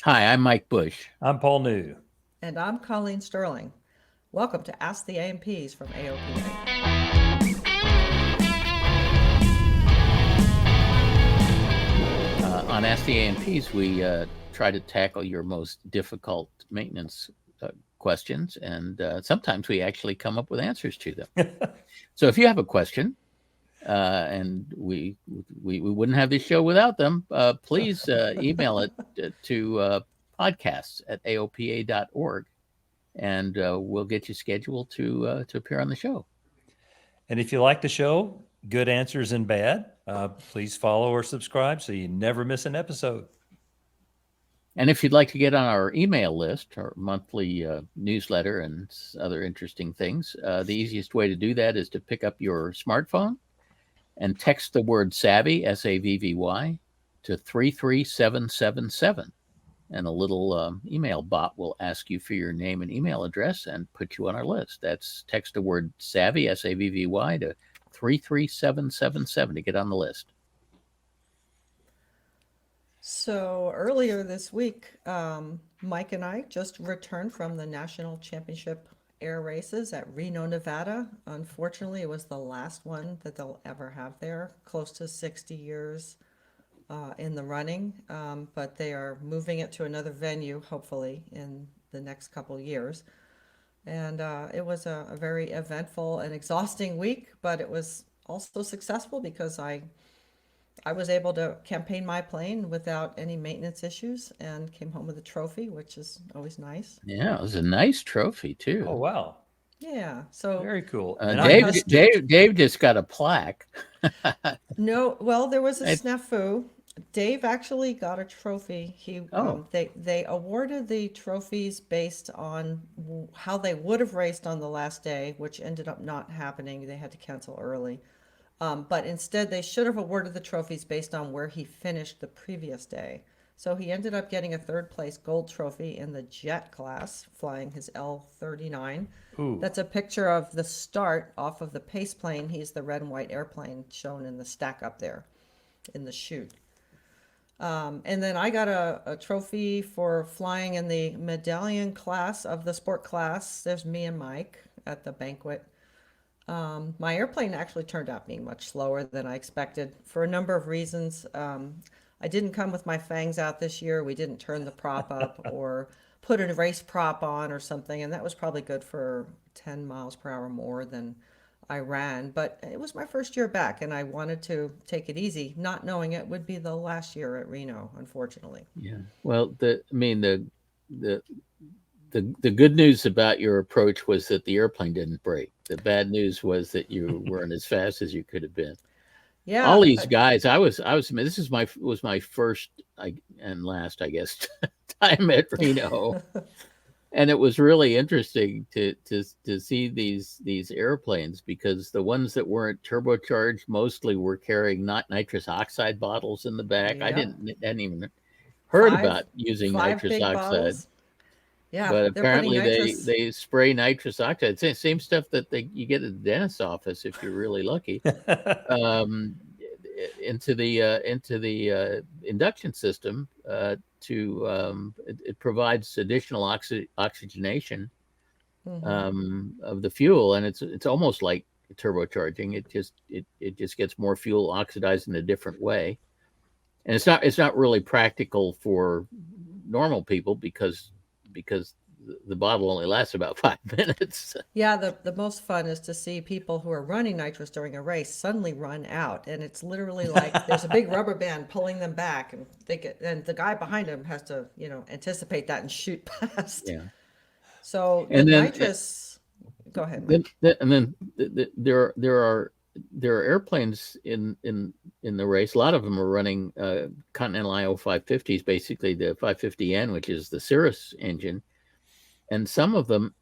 Hi, I'm Mike Bush. I'm Paul New. And I'm Colleen Sterling. Welcome to Ask the A&Ps from AOPA. On Ask the A&Ps, we try to tackle your most difficult maintenance questions, and sometimes we actually come up with answers to them. So if you have a question, and we wouldn't have this show without them, please email it to podcasts@aopa.org, and we'll get you scheduled to appear on the show. And if you like the show, good answers and bad, please follow or subscribe so you never miss an episode. And if you'd like to get on our email list, our monthly newsletter and other interesting things, the easiest way to do that is to pick up your smartphone and text the word SAVVY, SAVVY, to 33777. And a little email bot will ask you for your name and email address and put you on our list. That's text the word SAVVY, SAVVY, to 33777 to get on the list. So earlier this week, Mike and I just returned from the National Championship air races at Reno, Nevada. Unfortunately, it was the last one that they'll ever have there, close to 60 years in the running. But they are moving it to another venue, hopefully, in the next couple years. And it was a very eventful and exhausting week, but it was also successful because I was able to campaign my plane without any maintenance issues and came home with a trophy, which is always nice. Yeah, it was a nice trophy, too. Oh, wow. Yeah. So Very cool. my Dave, husband, Dave just got a plaque. no, well, there was a It- snafu. Dave actually got a trophy. Oh. They awarded the trophies based on how they would have raced on the last day, which ended up not happening. They had to cancel early. But instead, they should have awarded the trophies based on where he finished the previous day. So he ended up getting a third place gold trophy in the jet class, flying his L-39. Ooh. That's a picture of the start off of the pace plane. He's the red and white airplane shown in the stack up there in the chute. And then I got a trophy for flying in the medallion class of the sport class. There's me and Mike at the banquet. My airplane actually turned out being much slower than I expected for a number of reasons. I didn't come with my fangs out this year. We didn't turn the prop up or put a race prop on or something, and that was probably good for 10 miles per hour more than I ran. But it was my first year back, and I wanted to take it easy, not knowing it would be the last year at Reno, unfortunately. Yeah. Well, the the good news about your approach was that the airplane didn't break. The bad news was that you weren't as fast as you could have been. All Yeah, these guys, this is was my first and last, I guess, time at Reno, and it was really interesting to see these airplanes because the ones that weren't turbocharged mostly were carrying not nitrous oxide bottles in the back. I yep. hadn't even heard Five, about using five nitrous big oxide. bottles. Yeah, But they're putting apparently nitrous. they spray nitrous oxide. Same stuff that you get at the dentist's office if you're really lucky. Um, into the induction system it provides additional oxygenation Hmm. of the fuel, and it's almost like turbocharging. It just gets more fuel oxidized in a different way, and it's not really practical for normal people because the bottle only lasts about 5 minutes. Yeah, the most fun is to see people who are running nitrous during a race suddenly run out, and it's literally like there's a big rubber band pulling them back, and and the guy behind them has to, anticipate that and shoot past. Yeah, So the and then nitrous, go ahead, then, Mike. and then there are airplanes in the race. A lot of them are running Continental IO 550s, basically the 550N, which is the Cirrus engine, and some of them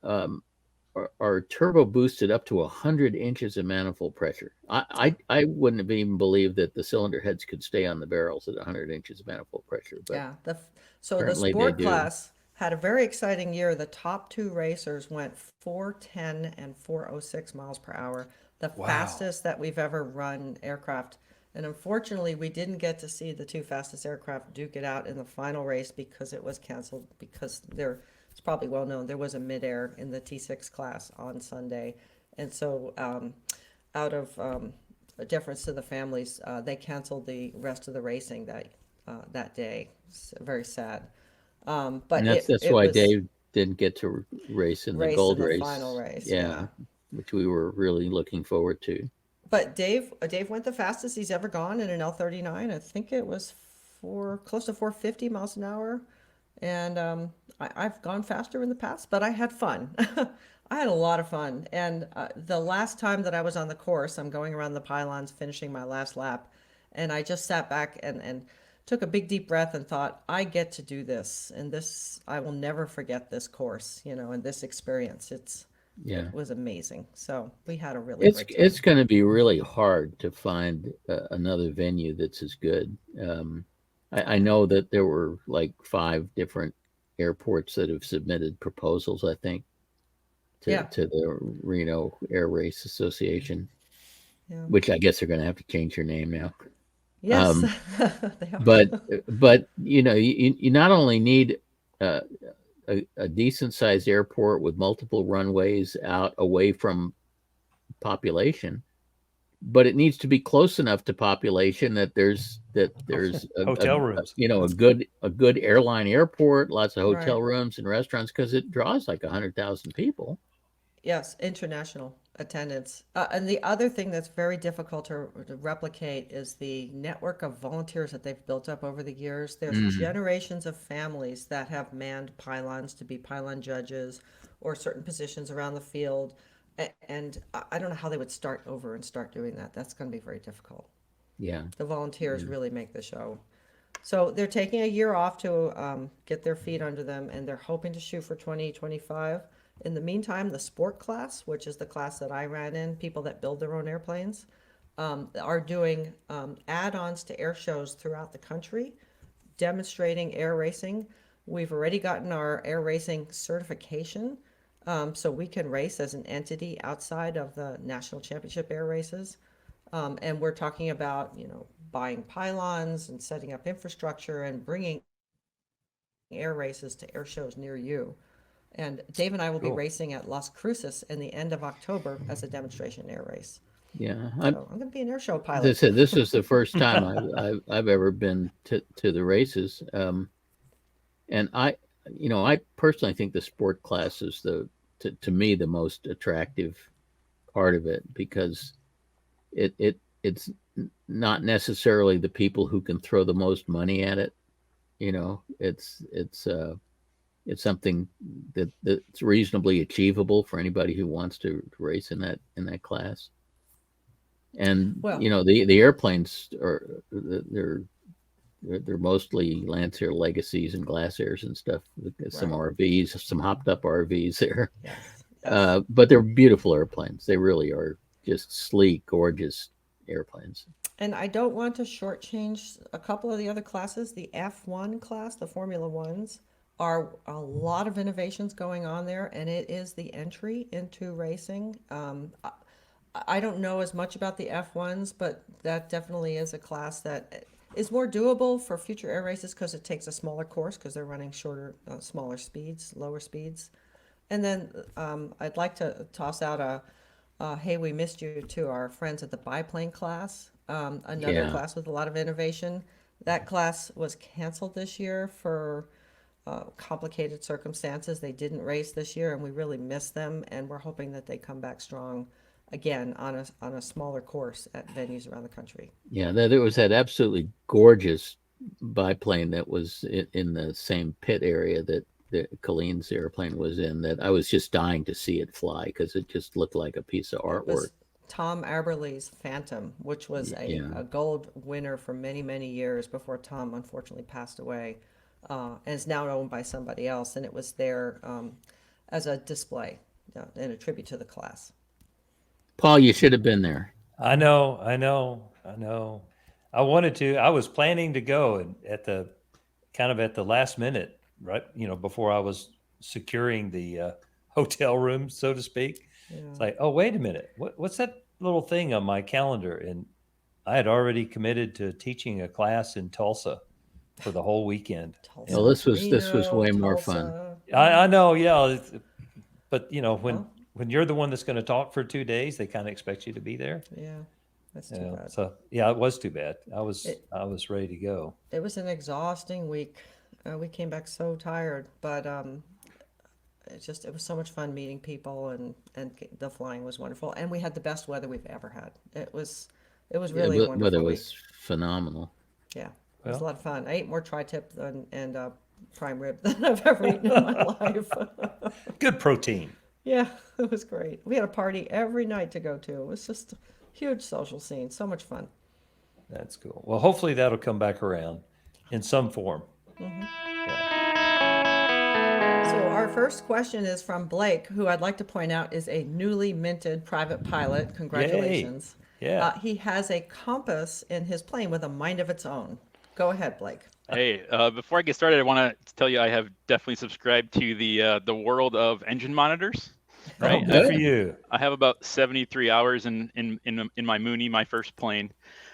are turbo boosted up to 100 inches of manifold pressure. I wouldn't have even believed that the cylinder heads could stay on the barrels at 100 inches of manifold pressure, but Yeah, so the apparently they sport do. class had a very exciting year. The top two racers went 410 and 406 miles per hour, the Wow. fastest that we've ever run aircraft And unfortunately, we didn't get to see the two fastest aircraft duke it out in the final race because it was canceled because it's probably well known, there was a midair in the T6 class on Sunday. And so out of a deference to the families, they canceled the rest of the racing that day. It's very sad. But And that's it why was Dave didn't get to race in the race in gold the race. final race. Yeah, which we were really looking forward to. But Dave went the fastest he's ever gone in an L39. I think it was close to 450 miles an hour. And I've gone faster in the past, but I had fun. I had a lot of fun. And the last time that I was on the course, I'm going around the pylons, finishing my last lap, and I just sat back and took a big deep breath and thought, I get to do this, and I will never forget this course, and this experience. Yeah, It was amazing. So we had a really great time. it's going to be really hard to find another venue that's as good. I know that there were like 5 different airports that have submitted proposals, I think, Yeah. to the Reno Air Race Association, Yeah. which I guess they're going to have to change their name now. Yes, Um, they are. but you not only need a decent sized airport with multiple runways out away from population, but it needs to be close enough to population that there's Hotel rooms. a good airline airport, lots of hotel Right. rooms and restaurants, because it draws like 100,000 people. Yes, international attendance. And the other thing that's very difficult to replicate is the network of volunteers that they've built up over the years. There's generations of families that have manned pylons to be pylon judges or certain positions around the field. And I don't know how they would start over and start doing that. That's going to be very difficult. Yeah, The volunteers really make the show. So they're taking a year off to get their feet under them, and they're hoping to shoot for 2025. In the meantime, the sport class, which is the class that I ran in, people that build their own airplanes, are doing add-ons to air shows throughout the country, demonstrating air racing. We've already gotten our air racing certification, so we can race as an entity outside of the national championship air races. And we're talking about, buying pylons and setting up infrastructure and bringing air races to air shows near you. And Dave and I will be Cool. racing at Las Cruces in the end of October as a demonstration air race. yeah. So I'm going to be an air show As I pilot. said, this was the first time I've ever been to the races, and I personally think the sport class is to me the most attractive part of it, because it's not necessarily the people who can throw the most money at it. It's something that's reasonably achievable for anybody who wants to race in that class. And Well- the airplanes they're mostly Lancer Legacies and Glass Airs and stuff. Some Right. RVs, some hopped up RVs there, Yes. but they're beautiful airplanes. They really are just sleek, gorgeous airplanes. And I don't want to shortchange a couple of the other classes. The F1 class, the Formula Ones, are a lot of innovations going on there, and it is the entry into racing. I don't know as much about the F1s, but that definitely is a class that is more doable for future air races because it takes a smaller course because they're running shorter, smaller speeds, lower speeds. And then I'd like to toss out a hey, we missed you to our friends at the biplane class, another Yeah. class with a lot of innovation. That class was canceled this year for complicated circumstances. They didn't race this year, and we really miss them. And we're hoping that they come back strong again on a smaller course at venues around the country. Yeah, there was that absolutely gorgeous biplane that was in the same pit area that Colleen's airplane was in, that I was just dying to see it fly because it just looked like a piece of It artwork. was Tom Aberley's Phantom, which was Yeah. a gold winner for many, many years before Tom unfortunately passed away, and is now owned by somebody else. And it was there as a display and a tribute to the class. Paul, you should have been there. I know. I wanted to. I was planning to go, and at the last minute, right? Before I was securing the hotel room, so to speak. Yeah. It's like, oh, wait a minute. What's that little thing on my calendar? And I had already committed to teaching a class in Tulsa for the whole weekend. Tulsa, Well, this was Reno, way more fun. Tulsa. I know, yeah, but Well. when you're the one that's going to talk for 2 days, they kind of expect you to be there. Yeah, that's too Yeah, bad. so yeah, it was too bad. I was ready to go. It was an exhausting week. We came back so tired, but it was so much fun meeting people, and the flying was wonderful, and we had the best weather we've ever had. It was really a wonderful Weather week. was phenomenal. Yeah, it was a Well. lot of fun. I ate more tri-tip and prime rib than I've ever eaten in my life. Good protein. Yeah, it was great. We had a party every night to go to. It was just a huge social scene. So much fun. That's cool. Well, hopefully that'll come back around in some form. So our first question is from Blake, who I'd like to point out is a newly minted private pilot. Congratulations. Yeah. He has a compass in his plane with a mind of its own. Go ahead, Blake. Hey, before I get started, I want to tell you I have definitely subscribed to the world of engine monitors. Right, Oh, good for you. I have about 73 hours in my Mooney, my first plane,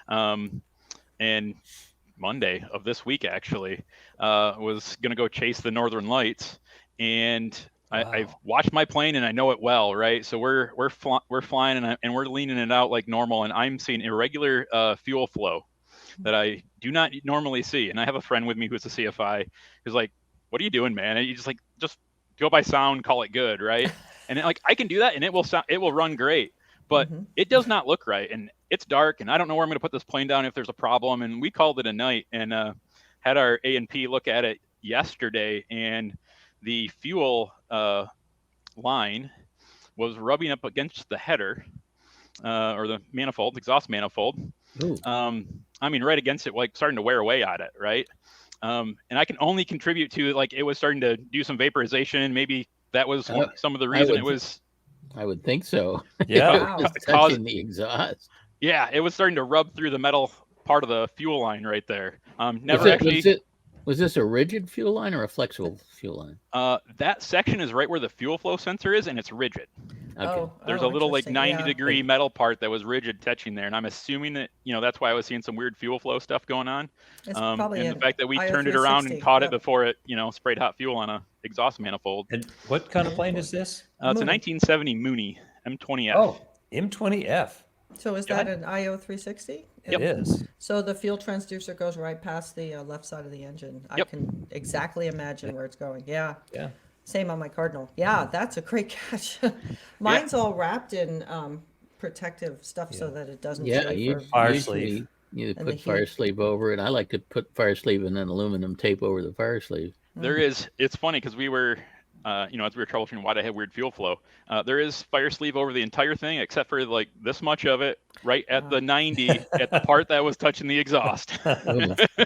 and Monday of this week actually was gonna go chase the Northern Lights, and I've watched my plane and I know it well, right? So we're flying and we're leaning it out like normal, and I'm seeing irregular fuel flow that I do not normally see. And I have a friend with me who's a CFI who's like, "What are you doing, man?" And you just go by sound, call it good, right? And like I can do that, and it will run great, but it does not look right, and it's dark, and I don't know where I'm going to put this plane down if there's a problem. And we called it a night, and had our A&P look at it yesterday, and the fuel line was rubbing up against the header or the manifold, exhaust manifold. I mean, right against it, like starting to wear away at it, right? And I can only contribute to like it was starting to do some vaporization. Maybe that was some of the reason it was. I would think so. Yeah. It was touching the exhaust. Yeah, it was starting to rub through the metal part of the fuel line right there. Was this a rigid fuel line or a flexible fuel line? That section is right where the fuel flow sensor is, and it's rigid. Okay. There's a little like interesting. 90-degree metal part that was rigid touching there, and I'm assuming that that's why I was seeing some weird fuel flow stuff going on. It's probably and an the fact that we IO turned it around and caught it 360, before it sprayed hot fuel on a exhaust manifold. And what kind of plane is this? It's a 1970 Mooney M20F. Oh, M20F. So is that an IO 360? It is. So the fuel transducer goes right past the left side of the engine. I Yep. can exactly imagine where it's going. Yeah. Yeah. Same on my Cardinal. Yeah, that's a great catch. Mine's all wrapped in protective stuff so that it doesn't Yeah, chafe Fire usually sleeve. you And the put fire heat. sleeve over it. I like to put fire sleeve and then aluminum tape over the fire sleeve. It's funny because we were, as we were troubleshooting why I had weird fuel flow, there is fire sleeve over the entire thing except for like this much of it right at the 90 at the part that was touching the exhaust.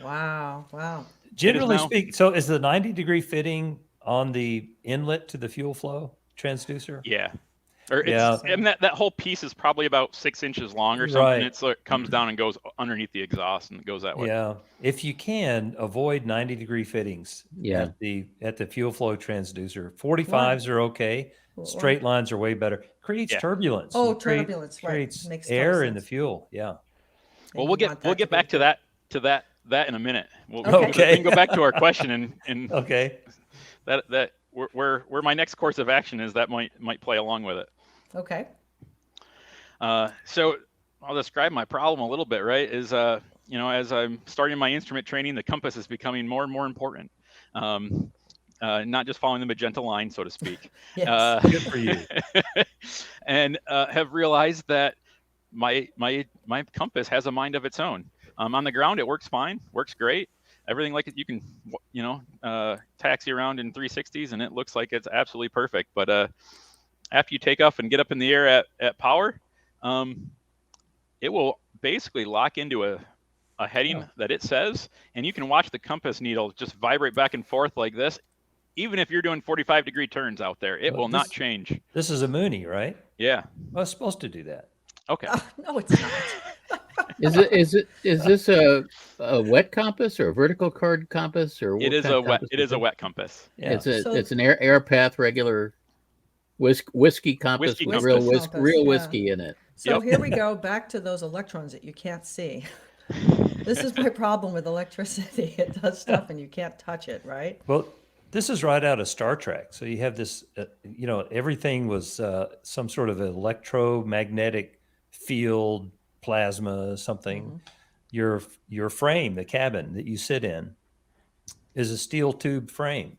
Wow. Wow. Generally now- speaking, so is the 90-degree fitting on the inlet to the fuel flow transducer? Yeah. Or it's, Yeah. and that whole piece is probably about 6 inches long or something. Right. It's like comes down and goes underneath the exhaust and goes that way. Yeah. If you can avoid 90-degree fittings Yeah. at the fuel flow transducer, 45s are okay. Straight lines are way better. Creates Yeah. turbulence. Oh, It create- turbulence, right. Creates Makes total air in the sense. fuel. Yeah. Well, And we'll you want get to back be to that in a minute. We Okay. can go back to our question and Okay. that where my next course of action is that might play along with it. Okay. So I'll describe my problem a little bit, right? Is as I'm starting my instrument training, the compass is becoming more and more important. Not just following the magenta line, so to speak. Yes. Good for you. And have realized that my compass has a mind of its own. On the ground, it works fine, works great. Everything like it, you can, taxi around in 360s, and it looks like it's absolutely perfect. But after you take off and get up in the air at power, it will basically lock into a heading that it says, and you can watch the compass needle just vibrate back and forth like this. Even if you're doing 45-degree turns out there, it will not change. This is a Mooney, right? Yeah. Well, it's supposed to do that. Okay. No, it's not. Is this a wet compass or a vertical card compass or what It is kind a of wet. compass It is a wet compass. Yeah. It's an air path regular whiskey compass Whiskey with compass. real Compass, yeah. whiskey in it. So Yep. here we go back to those electrons that you can't see. This is my problem with electricity. It does stuff and you can't touch it, right? Well, this is right out of Star Trek. So you have this, everything was some sort of electromagnetic field, plasma, something. Your frame, the cabin that you sit in, is a steel tube frame,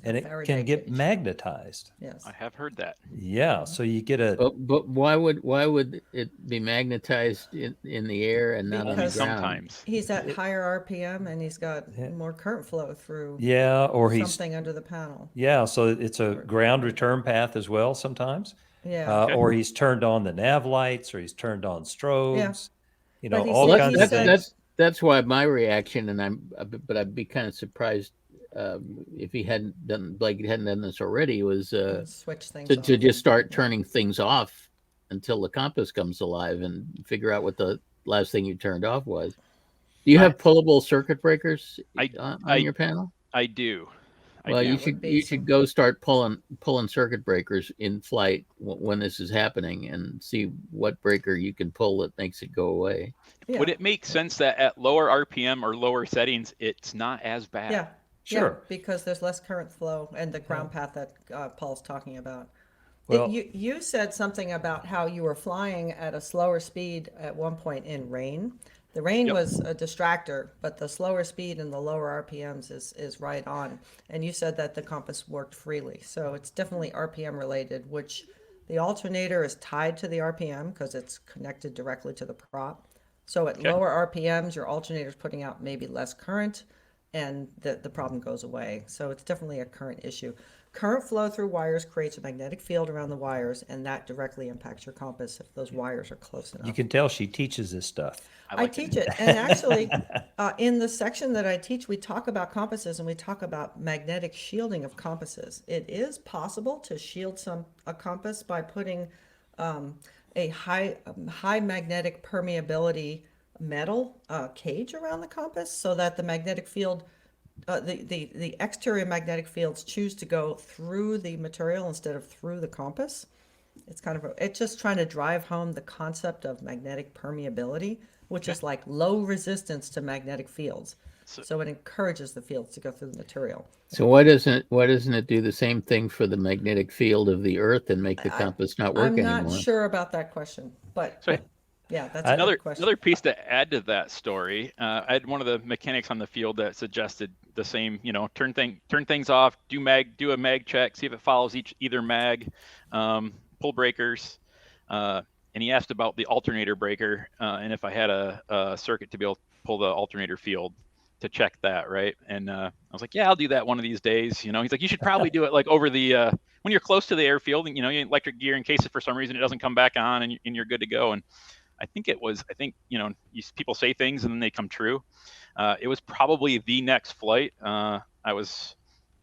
and it Faraday can get cage. magnetized. Yes. I have heard that. Yeah, so you get a But why would it be magnetized in the air and not on the Because ground? Sometimes. He's at higher RPM and he's got Yeah. more current flow through yeah, or he's something under the panel. yeah. So it's a ground return path as well sometimes. Yeah. Okay. Or he's turned on the nav lights, or he's turned on strobes. You know, But he all said- kinds he of said- things. That's why my reaction, but I'd be kind of surprised if Blake hadn't done this already, was Switch things to off. just start turning things off until the compass comes alive and figure out what the last thing you turned off was. Do you have pullable circuit breakers on your panel? I do. Well, Yeah, you it should would be some- go start pulling circuit breakers in flight when this is happening and see what breaker you can pull that makes it go away. Yeah. Would it make sense that at lower RPM or lower settings, it's not as bad? Yeah. Sure. Yeah, because there's less current flow and the ground path that Paul's talking about. Well- You said something about how you were flying at a slower speed at one point in rain. The rain Yep. was a distractor, but the slower speed and the lower RPMs is right on. And you said that the compass worked freely. So it's definitely RPM related, which the alternator is tied to the RPM because it's connected directly to the prop. So at Okay. lower RPMs, your alternator is putting out maybe less current and the problem goes away. So it's definitely a current issue. Current flow through wires creates a magnetic field around the wires, and that directly impacts your compass if those wires are close enough. You can tell she teaches this stuff. I teach it. And actually, in the section that I teach, we talk about compasses and we talk about magnetic shielding of compasses. It is possible to shield a compass by putting a high magnetic permeability metal cage around the compass so that the magnetic field, the exterior magnetic fields choose to go through the material instead of through the compass. It's just trying to drive home the concept of magnetic permeability, which is like low resistance to magnetic fields. So it encourages the fields to go through the material. So why doesn't it do the same thing for the magnetic field of the Earth and make the compass not work I'm not anymore? sure about that question, but So yeah, that's a another good question. piece to add to that story. I had one of the mechanics on the field that suggested the same. Turn things off, do a mag check, see if it follows either mag, pull breakers, and he asked about the alternator breaker and if I had a circuit to be able to pull the alternator field to check that, right? And I was like, yeah, I'll do that one of these days. He's like, you should probably do it like over the when you're close to the airfield, and you electric gear in case if for some reason it doesn't come back on and you're good to go. And I think people say things and then they come true. It was probably the next flight. I was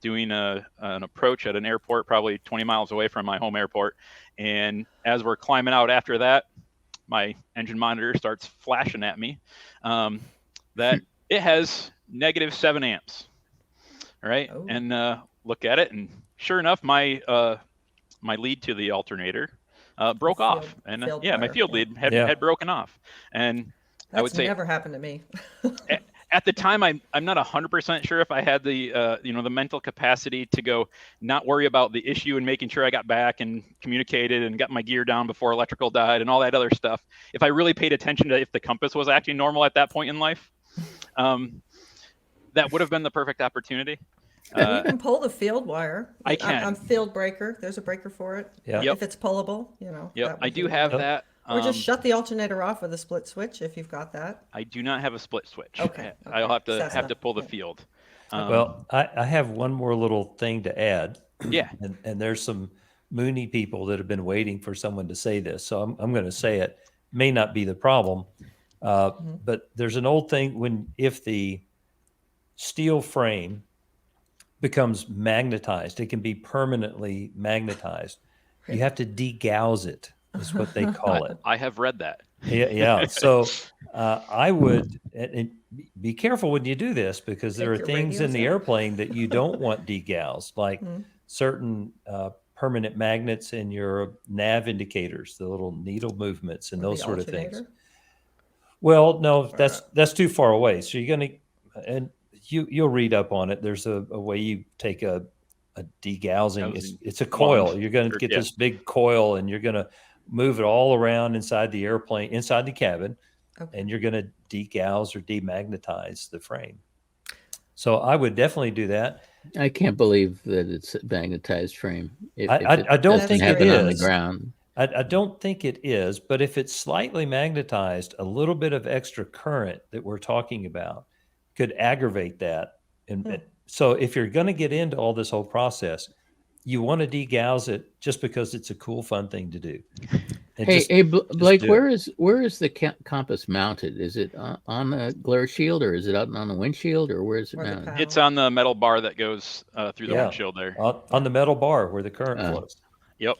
doing an approach at an airport probably 20 miles away from my home airport, and as we're climbing out after that, my engine monitor starts flashing at me that it has -7 amps, right? Oh. And look at it, and sure enough, my lead to the alternator broke off, and field my wire, field yeah. lead had broken off. And I would That's say never happened to me. at the time, I'm not 100% sure if I had the the mental capacity to go not worry about the issue and making sure I got back and communicated and got my gear down before electrical died and all that other stuff. If I really paid attention to if the compass was acting normal at that point in life, that would have been the perfect opportunity. You can pull the field wire. I can. I'm field breaker. There's a breaker for it. Yeah. Yep. If it's pullable, Yep, that I would do be- have Yep. that. Or just shut the alternator off with a split switch if you've got that. I do not have a split switch. Okay, I'll have to That's have to not- pull the yeah. field. Well, I have one more little thing to add. Yeah. And there's some Mooney people that have been waiting for someone to say this. So I'm going to say it. May not be the problem. But there's an old thing if the steel frame becomes magnetized, it can be permanently magnetized. You have to degauss it, is what they call it. I have read that. Yeah. So I would and be careful when you do this, because there Take are your things in radios the out. airplane that you don't want degaussed, like certain permanent magnets in your nav indicators, the little needle movements and Or those the sort of things. alternator? Well, no, Or, that's too far away. So you're going to, and you'll read up on it. There's a way you take a degaussing. It's a coil. wand. You're going to Or- get yeah. this big coil, and you're going to move it all around inside the airplane, inside the cabin, Okay. and you're going to degauss or demagnetize the frame. So I would definitely do that. I can't believe that it's a magnetized frame. If I it don't doesn't think have it it on the is. ground. I don't think it is, but if it's slightly magnetized, a little bit of extra current that we're talking about could aggravate that. And so if you're going to get into all this whole process, you want to degauss it just because it's a cool, fun thing to do. And Hey, Blake, do it. where is the compass mounted? Is it on the glare shield, or is it out on the windshield, or where is it Or the mounted? panel. It's on the metal bar that goes through the Yeah. windshield there. On the metal bar where the current flows. Yep.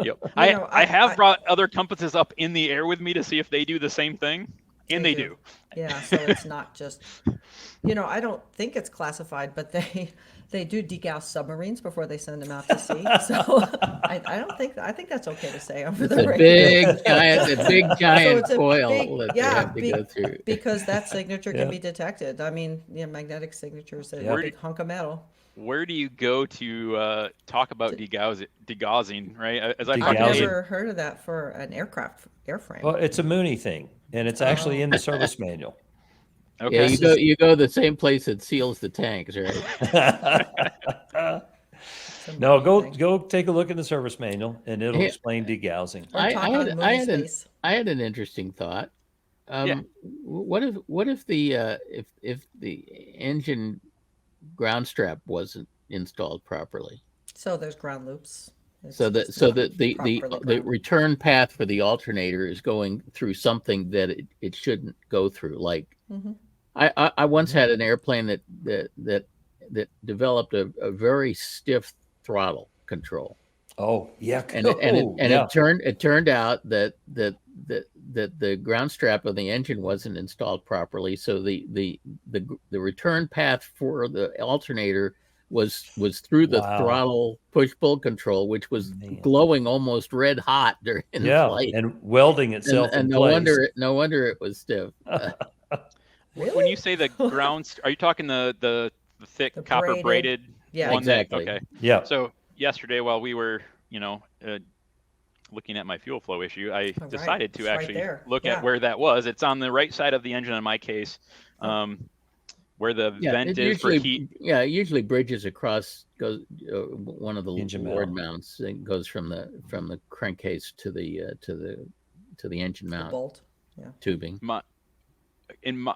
Yep. know, I have I- brought other compasses up in the air with me to see if they do the same thing, and they do. Yeah, so it's not just, I don't think it's classified, but they do degauss submarines before they send them out to sea. So I think that's okay to say over It's the a radio. big giant it's a coil big- that yeah, they have to go through. Because that signature Yeah. can be detected. I mean, magnetic signatures, a Yeah. big hunk of metal. Where do you go to talk about degaussing, right? As I've I've Degaussing. never heard of that for an airframe. Well, it's a Mooney thing, and it's actually in the service manual. Okay. Yeah, you go the same place that seals the tanks, right? It's a No, movie thing. go take a look in the service manual, and it'll Hey, explain degaussing. Or I talk had- on I movie had an- space. I had an interesting thought. Yeah. What if the if the engine ground strap wasn't installed properly? So there's ground loops. It's So that just not the properly grounded. return path for the alternator is going through something that it shouldn't go through. Like Mhm. I once had an airplane that developed a very stiff throttle control, Oh, yeah. and yeah. it turned out that the ground strap of the engine wasn't installed properly, so the return path for the alternator was through the Wow. throttle push-pull control, which was Man. glowing almost red hot during Yeah, flight. and welding itself And in no place. wonder it was stiff. When you say the ground, are you talking the thick The copper braided Yeah, one? Exactly. Okay. Yeah. So yesterday, while we were, looking at my fuel flow issue, I All right. decided to It's right actually there. look Yeah. at where that was. It's on the right side of the engine in my case, where the vent is for heat. Yeah, it usually bridges across goes one of the Engine board mount. mounts. It goes from the crankcase to the engine The mount bolt. tubing.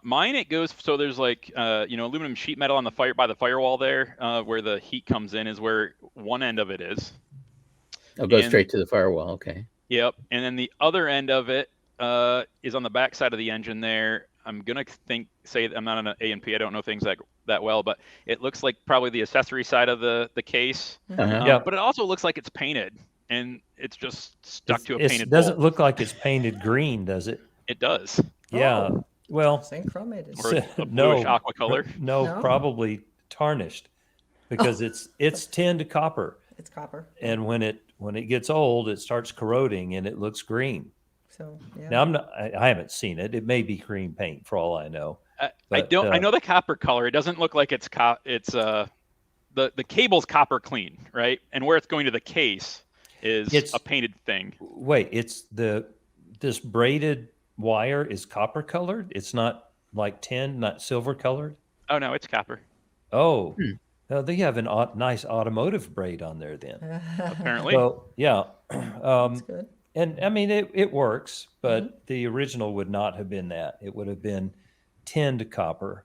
Mine, it goes, so there's like aluminum sheet metal on the firewall there, where the heat comes in, is where one end of it is. Oh, go And- straight to the firewall. Okay. Yep. And then the other end of it is on the back side of the engine there. I'm gonna say I'm not an A&P. I don't know things that well, but it looks like probably the accessory side of the case. Uh-huh. Yeah. But it also looks like it's painted, and it's just stuck to a It painted doesn't bolt. look like it's painted green, does it? It does. Yeah. Oh. Well, Same chromated. Or a no. bluish aqua color. No, No? probably tarnished, because it's tin to copper, It's copper. and when it gets old, it starts corroding and it looks green. So yeah. Now I haven't seen it. It may be green paint for all I know. I But, don't. I know the copper color. It doesn't look like it's the cable's copper clean, right? And where it's going to the case is It's- a painted thing. Wait, it's this braided wire is copper colored. It's not like tin, not silver colored. Oh no, it's copper. Oh, they have a nice automotive braid on there then. Apparently. So yeah, That's good. and I mean it works, but the original would not have been that. It would have been tin to copper.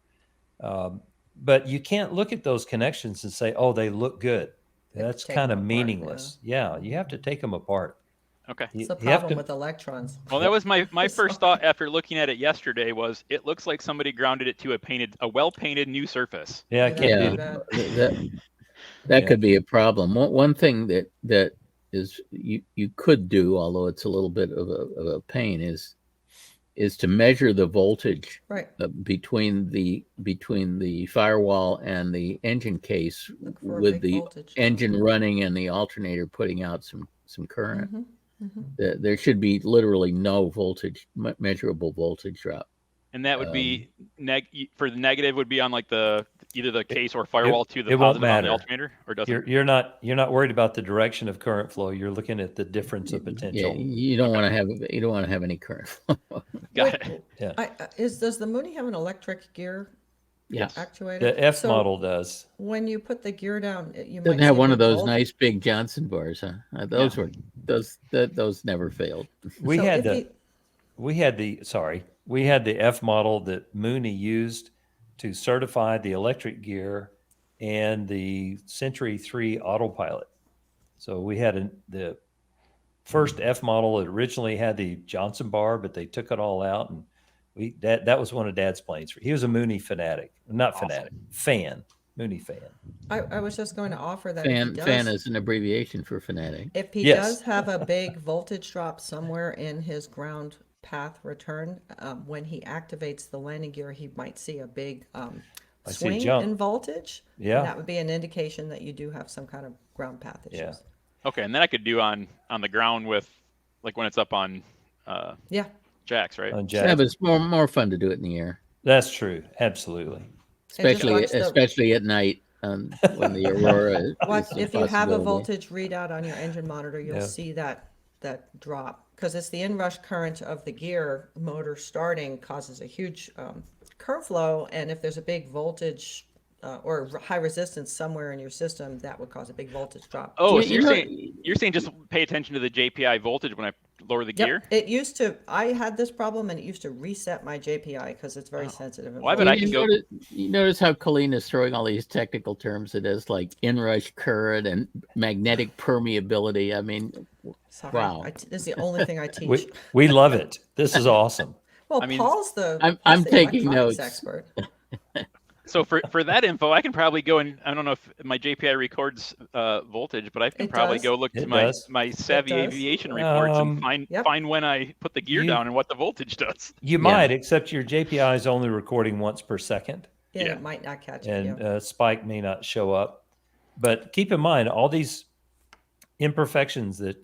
But you can't look at those connections and say, "Oh, they look good." That's take kind of them apart, meaningless. Yeah, you have to take them apart. Okay. It's a You have problem to- with electrons. Well, that was my first thought after looking at it yesterday. Was it looks like somebody grounded it to a well painted new surface. Yeah, I Yeah. can't Yeah. do that. That Yeah. could be a problem. One thing that is you could do, although it's a little bit of a pain, is is to measure the voltage Right. between the firewall and the engine case Look for a with big the voltage drop. engine running and the alternator putting out some current. Mhm. There should be literally no voltage, measurable voltage drop. And that would be for the negative would be on like either the case or firewall to the it won't positive on the matter. alternator, or doesn't? You're not worried about the direction of current flow. You're looking at the difference of Yeah, potential. you don't want to have any current. Got it. Yeah. Does the Mooney have an electric gear Yes. actuator? The F So model does. when you put the gear down, you Doesn't might have see a one of big those voltage. nice big Johnson bars, huh? Those Yeah. were those never failed. We So had if the you- we had the F model that Mooney used to certify the electric gear and the Century 3 autopilot. So we had the first F model that originally had the Johnson bar, but they took it all out, and that was one of Dad's planes. He was a Mooney fanatic, not fanatic, fan, Mooney fan. I was just going to offer that Fan is an abbreviation for fanatic. if he Yes. does have a big voltage drop somewhere in his ground path return, when he activates the landing gear, he might see a big see a swing jump. in voltage. Yeah. And that would be an indication that you do have some kind of ground path issues. Yeah. Okay, and then I could do on the ground with, like when it's up on Yeah. jacks, right? On Yeah, Jack. but it's more fun to do it in the air, That's true. Absolutely. watch the- especially at night when the aurora. What is a if you have a possibility. voltage readout on your engine monitor, you'll Yeah. see that drop, because it's the inrush current of the gear motor starting causes a huge current flow, and if there's a big voltage or high resistance somewhere in your system, that would cause a big voltage drop. Oh, Yeah, so you know- you're saying just pay attention to the JPI voltage when I lower the gear? Yep. It used to. I had this problem, and it used to reset my JPI because it's very sensitive. and Well, I bet I You can go. notice how Colleen is throwing all these technical terms. It is like inrush current and magnetic permeability. I mean, Sorry, wow. this is the only thing I teach. We love it. This is awesome. Well, I mean, Paul's the I'm he's the taking electronics notes. expert. So for that info, I can probably go and I don't know if my JPI records voltage, but I can It probably does. go look to It my does. my Savvy does. Aviation reports and Yep. find when I put the gear You- down and what the voltage does. You might, except your JPI is only recording once per second, Yeah, Yeah. it might not catch it. and Yeah. spike may not show up. But keep in mind, all these imperfections that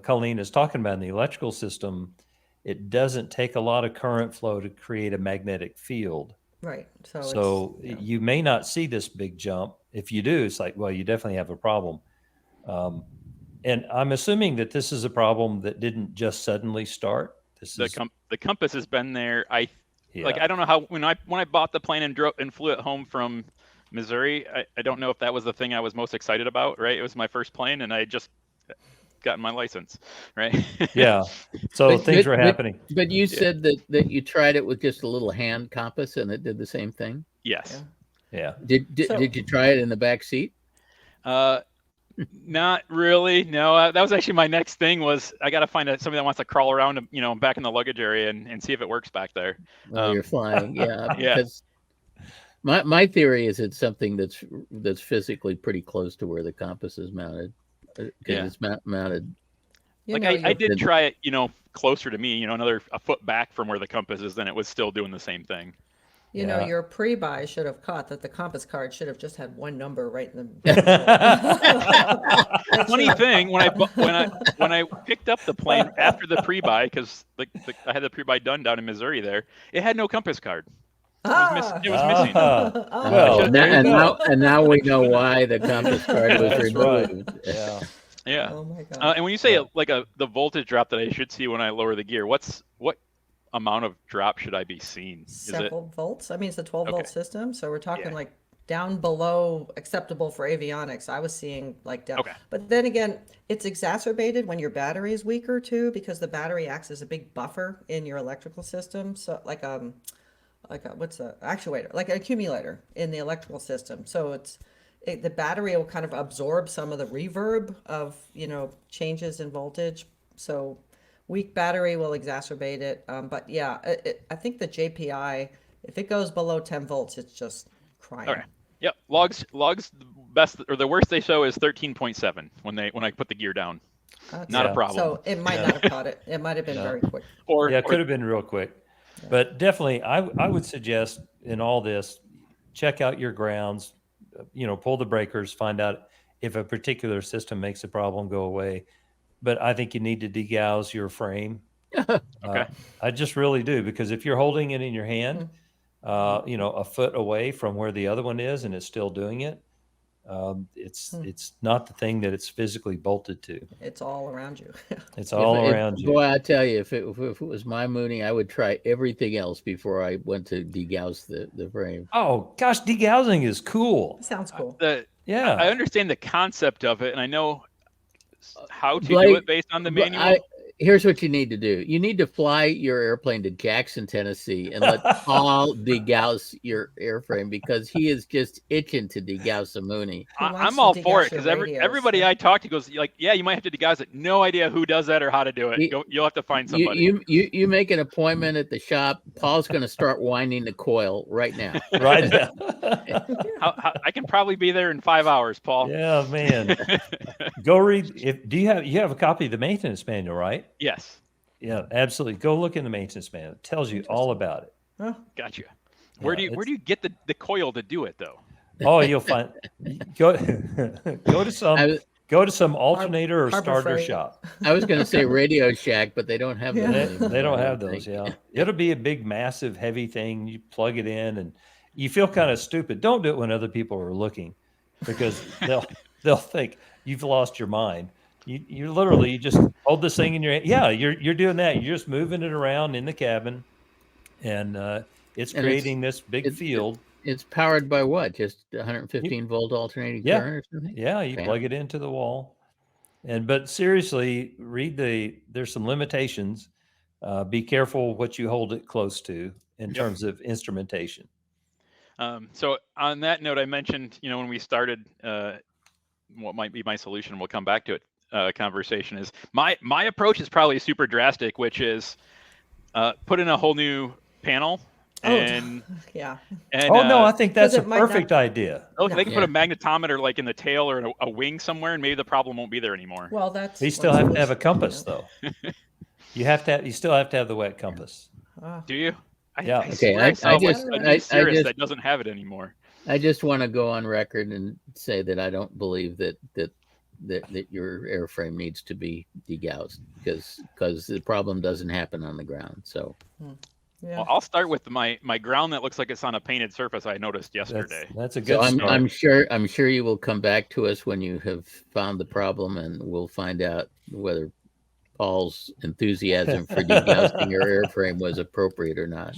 Colleen is talking about in the electrical system, it doesn't take a lot of current flow to create a magnetic field. Right. So, So it's, yeah. you may not see this big jump. If you do, it's like, well, you definitely have a problem. And I'm assuming that this is a problem that didn't just suddenly start. This is The compass has been there. I yeah. don't know how when I bought the plane and flew it home from Missouri, I don't know if that was the thing I was most excited about, right? It was my first plane and I had just gotten my license, right? Yeah. So But- things but- were but- happening. But you said that you tried it with just a little hand compass and it did the same thing. Yes. Yeah. Did So- did you try it in the back seat? Not really. No, that was actually my next thing was I got to find somebody that wants to crawl around, back in the luggage area and see if it works back there. While you're flying, yeah. Yeah. Because my theory is it's something that's physically pretty close to where the compass is mounted. Because Yeah. it's mounted. You Like know, I you- did try it, closer to me, a foot back from where the compass is, then it was still doing the same thing. You know, Yeah. your pre-buy should have caught that the compass card should have just had one number right in the. Funny thing, when I picked up the plane after the pre-buy, because I had the pre-buy done down in Missouri there, it had no compass card. It was missing. Well, and, there you go. now we know why the compass card was That's right. removed. Yeah. Yeah. Oh my god. And when you say Yeah. the voltage drop that I should see when I lower the gear, what amount of drop should I be seeing? Is it Several volts. I mean, it's a 12-volt Okay. system, so we're talking Yeah. like down below acceptable for avionics. I was seeing like down. Okay. But then again, it's exacerbated when your battery is weaker too, because the battery acts as a big buffer in your electrical system. So like a what's a actuator, like an accumulator in the electrical system. So the battery will kind of absorb some of the reverb of changes in voltage. So weak battery will exacerbate it. But yeah, I think the JPI, if it goes below 10 volts, it's just crying. Okay. Yep. Logs the best or the worst they show is 13.7 when I put the gear down. That's- Not Yeah. a problem. So it might not have caught it. It might have been very quick. or Yeah, it could have been real quick. But definitely, I would suggest in all this, check out your grounds, pull the breakers, find out if a particular system makes a problem go away. But I think you need to degauss your frame. Okay. I just really do, because if you're holding it in your hand, a foot away from where the other one is, and it's still doing it, it's not the thing that it's physically bolted to. It's all around you. It's all around you. Boy, I tell you, if it was my Mooney, I would try everything else before I went to degauss the frame. Oh gosh, degaussing is cool. Sounds cool. Yeah, I understand the concept of it, and I know how to do Blake, it based on the manual. Here's what you need to do. You need to fly your airplane to Jackson, Tennessee, and let Paul degauss your airframe, because he is just itching to degauss a Mooney. I'm all for it, because everybody I talk to goes like, yeah, you might have to degauss it. No idea who does that or how to do it. You'll have to find somebody. You make an appointment at the shop. Paul's going to start winding the coil right now. right now. I can probably be there in 5 hours, Paul. Yeah, man. Go read. Do you have a copy of the maintenance manual, right? Yes. Yeah, absolutely. Go look in the maintenance manual. It tells you all about it. Oh, Gotcha. Where do you get the coil to do it though? Oh, you'll find go to some alternator or Harbor starter Freight. shop. I was going to say Radio Shack, but they don't have those Yeah. anymore. They don't have I don't those. think. Yeah, it'll be a big, massive, heavy thing. You plug it in, and you feel kind of stupid. Don't do it when other people are looking, because they'll think you've lost your mind. You literally just hold this thing in your hand. Yeah, you're doing that. You're just moving it around in the cabin, and it's creating this big field. It's powered by what? Just 115 volt alternating current or something? Yeah, you plug it into the wall. But seriously, there's some limitations. Be careful what you hold it close to in terms of instrumentation. So on that note, I mentioned, when we started, what might be my solution, we'll come back to it, conversation is my approach is probably super drastic, which is put in a whole new panel. And yeah. And, no, I think that's a it might perfect idea. They can put a magnetometer like in the tail or in a wing somewhere, and maybe the problem won't be there anymore. Well, that's. You still have to have a compass, though. You still have to have the wet compass. Do you? Yeah. I just that doesn't have it anymore. I just want to go on record and say that I don't believe that your airframe needs to be degaussed, because the problem doesn't happen on the ground. So. Yeah. Well, I'll start with my ground that looks like it's on a painted surface I noticed yesterday. That's a good start. I'm sure you will come back to us when you have found the problem, and we'll find out whether Paul's enthusiasm for degaussing your airframe was appropriate or not.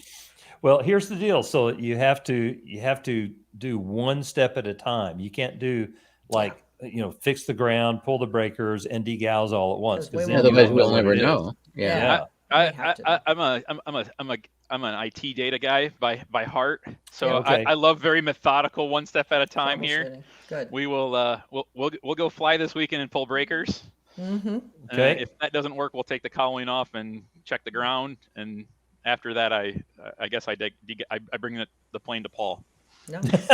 Well, here's the deal. So you have to do one step at a time. You can't do fix the ground, pull the breakers, and degauss all at once, because otherwise we'll never know. Yeah. I'm an IT data guy by heart, so I love very methodical, one step at a time here. Good. We will we'll go fly this weekend and pull breakers. Mm-hmm. Okay. If that doesn't work, we'll take the cowling off and check the ground, and after that, I guess I bring the plane to Paul. Nice.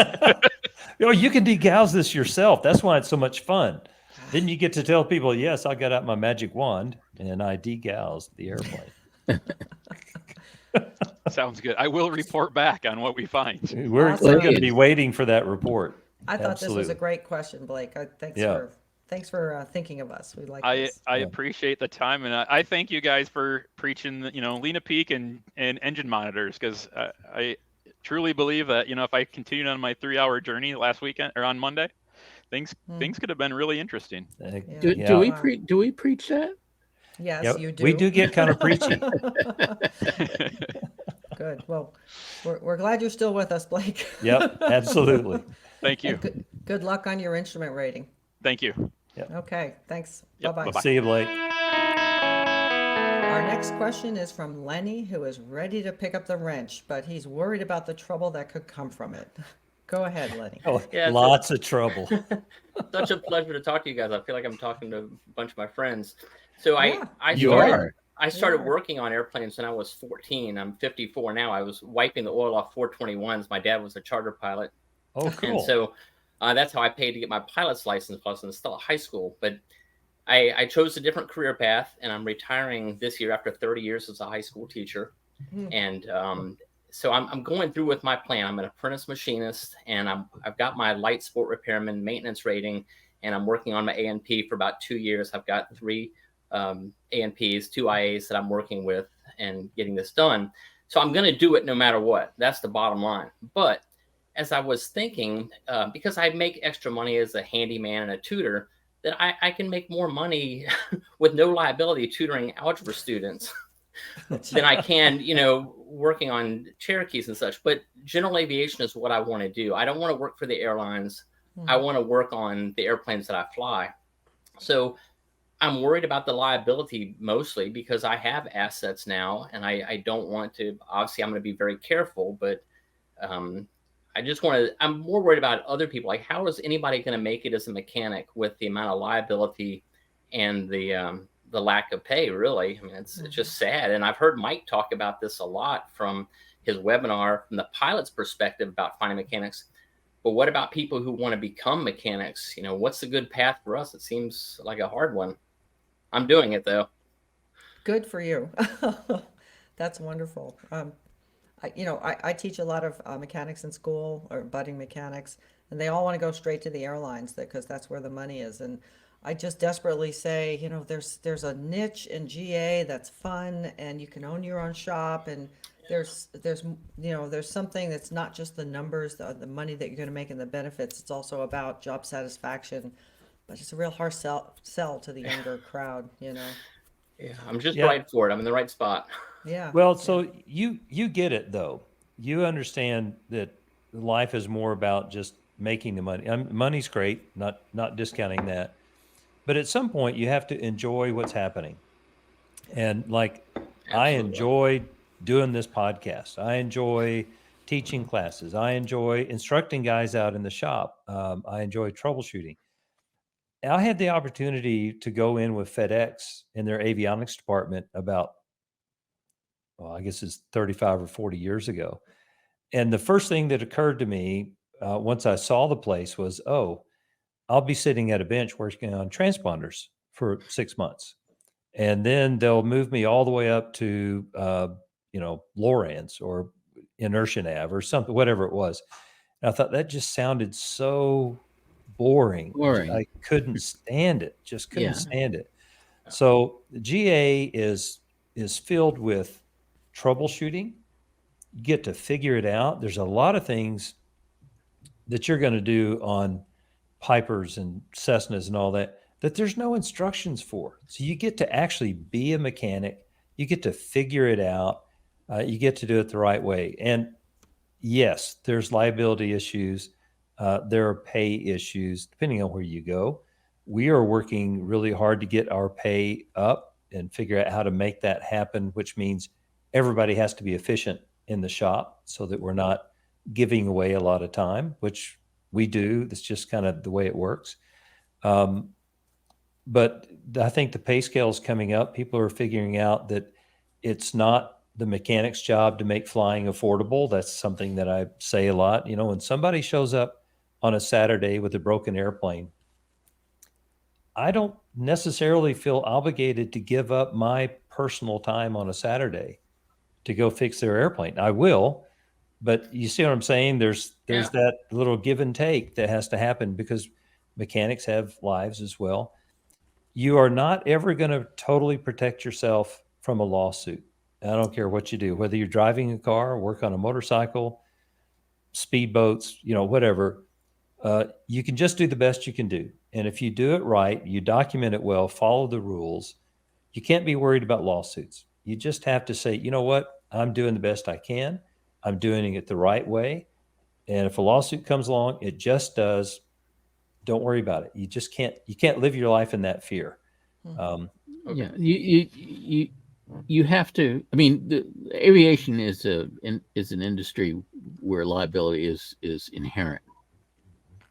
You can degauss this yourself. That's why it's so much fun. Then you get to tell people, yes, I got out my magic wand and I degaussed the airplane. Sounds good. I will report back on what we find. We're Awesome. going to be waiting for that report. I thought Absolutely. this was a great question, Blake. Thanks for thinking of us. We like this. I appreciate the time, and I thank you guys for preaching, Lena Peak and engine monitors, because I truly believe that, if I continued on my 3-hour journey last weekend or on Monday, things could have been really interesting. Do we preach that? Yes, you do. We do get kind of preachy. Good. Well, we're glad you're still with us, Blake. Yep, absolutely. Thank you. Good luck on your instrument rating. Thank you. Yep. Okay, thanks. Yep, Bye-bye. bye-bye. See you, Blake. Our next question is from Lenny, who is ready to pick up the wrench, but he's worried about the trouble that could come from it. Go ahead, Lenny. Yeah, Lots of trouble. Such a pleasure to talk to you guys. I feel like I'm talking to a bunch of my friends. So Yeah. I started working on airplanes when I was 14. I'm 54 now. I was wiping the oil off 421s. My dad was a charter pilot. Oh, cool. And so that's how I paid to get my pilot's license while I was still at high school. But I chose a different career path, and I'm retiring this year after 30 years as a high school teacher. And so I'm going through with my plan. I'm an apprentice machinist, and I've got my light sport repairman maintenance rating, and I'm working on my A&P for about 2 years. I've got 3 A&Ps, 2 IAs that I'm working with and getting this done. So I'm going to do it no matter what. That's the bottom line. But as I was thinking, because I make extra money as a handyman and a tutor, that I can make more money with no liability tutoring algebra students than I can, working on Cherokees and such. But general aviation is what I want to do. I don't want to work for the airlines. I want to work on the airplanes that I fly. So I'm worried about the liability mostly because I have assets now, and I don't want to. Obviously, I'm going to be very careful, but I just want to. I'm more worried about other people. Like, how is anybody going to make it as a mechanic with the amount of liability and the lack of pay? Really, I mean, it's just sad. And I've heard Mike talk about this a lot from his webinar from the pilot's perspective about finding mechanics. But what about people who want to become mechanics? What's the good path for us? It seems like a hard one. I'm doing it though. Good for you. That's wonderful. I teach a lot of mechanics in school, or budding mechanics, and they all want to go straight to the airlines because that's where the money is. And I just desperately say, there's a niche in GA that's fun, and you can own your own shop, and there's something that's not just the numbers, the money that you're going to make and the benefits. It's also about job satisfaction. But it's a real hard sell to the younger crowd, Yeah, I'm just right for it. I'm in the right spot. Yeah. Well, so you get it though. You understand that life is more about just making the money. Money's great, not discounting that, but at some point you have to enjoy what's happening. And like, I enjoy doing this podcast. I enjoy teaching classes. I enjoy instructing guys out in the shop. I enjoy troubleshooting. I had the opportunity to go in with FedEx in their avionics department about, I guess it's 35 or 40 years ago. And the first thing that occurred to me once I saw the place was, I'll be sitting at a bench working on transponders for 6 months. And then they'll move me all the way up to, Lorentz or inertia nav or something, whatever it was. And I thought that just sounded so boring. I couldn't stand it. Just couldn't stand it. So GA is filled with troubleshooting. You get to figure it out. There's a lot of things that you're going to do on Pipers and Cessnas and all that there's no instructions for. So you get to actually be a mechanic. You get to figure it out. You get to do it the right way. And yes, there's liability issues. There are pay issues, depending on where you go. We are working really hard to get our pay up and figure out how to make that happen, which means everybody has to be efficient in the shop so that we're not giving away a lot of time, which we do. That's just kind of the way it works. But I think the pay scale is coming up. People are figuring out that it's not the mechanic's job to make flying affordable. That's something that I say a lot. When somebody shows up on a Saturday with a broken airplane, I don't necessarily feel obligated to give up my personal time on a Saturday to go fix their airplane. I will, but you see what I'm saying? There's that little give and take that has to happen because mechanics have lives as well. You are not ever going to totally protect yourself from a lawsuit. I don't care what you do, whether you're driving a car, work on a motorcycle, speedboats, whatever. You can just do the best you can do. And if you do it right, you document it well, follow the rules, you can't be worried about lawsuits. You just have to say, you know what? I'm doing the best I can. I'm doing it the right way. And if a lawsuit comes along, it just does. Don't worry about it. You can't live your life in that fear. Yeah, you have to. I mean, the aviation is an industry where liability is inherent,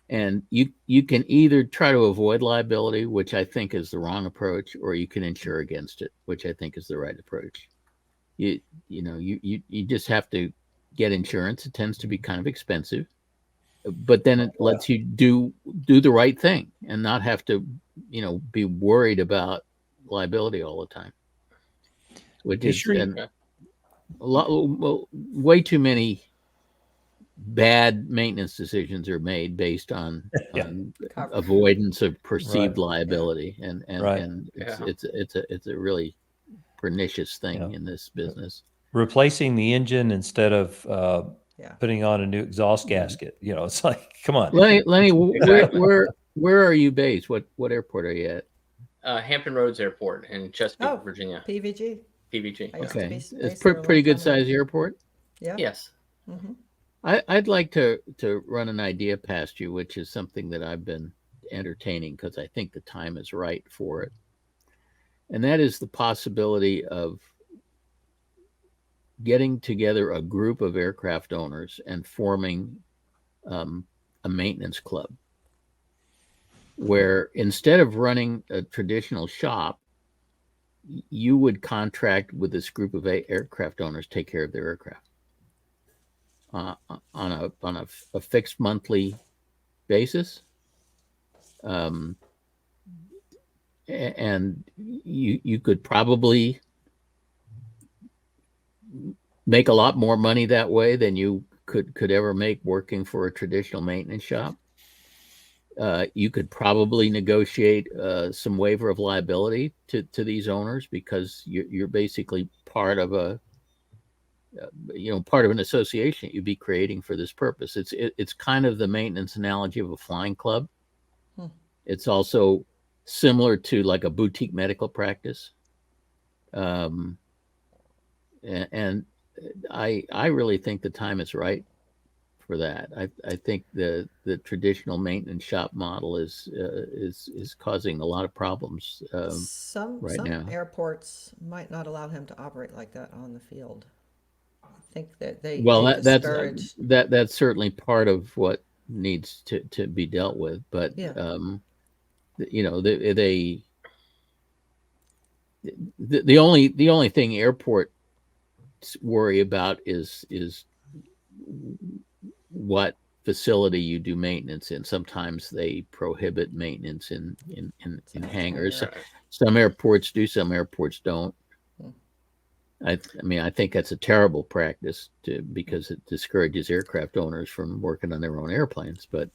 and you can either try to avoid liability, which I think is the wrong approach, or you can insure against it, which I think is the right approach. You just have to get insurance. It tends to be kind of expensive, but then it lets you do the right thing and not have to, be worried about liability all the time. Which is, way too many bad maintenance decisions are made based on, Yeah. on Cover. avoidance of perceived Right. liability, Right. and Yeah. it's a really pernicious thing Yeah. in this business. Replacing the engine instead of Yeah. putting on a new exhaust gasket. It's like, come on. Lenny, Exactly. where are you based? What airport are you at? Hampton Roads Airport in Chesapeake, Oh, Virginia. PVG. PVG. I used Yeah. to be Okay, it's based there a long pretty good time ago. size airport. Yeah. Yes. Mm-hmm. I'd like to run an idea past you, which is something that I've been entertaining because I think the time is right for it. And that is the possibility of getting together a group of aircraft owners and forming a maintenance club where instead of running a traditional shop, you would contract with this group of aircraft owners take care of their aircraft on a fixed monthly basis. And you could probably make a lot more money that way than you could ever make working for a traditional maintenance shop. You could probably negotiate some waiver of liability to these owners because you're basically part of part of an association you'd be creating for this purpose. It's kind of the maintenance analogy of a flying club. It's also similar to like a boutique medical practice. And I really think the time is right for that. I think the traditional maintenance shop model is causing a lot of problems Some right now. airports might not allow him to operate like that on the field. I think that they That's discourage. that's certainly part of what needs to be dealt with. But Yeah. The only thing airports worry about is what facility you do maintenance in. Sometimes they prohibit maintenance in hangars. Right. Some airports do, some airports don't. I mean, I think that's a terrible practice because it discourages aircraft owners from working on their own airplanes. But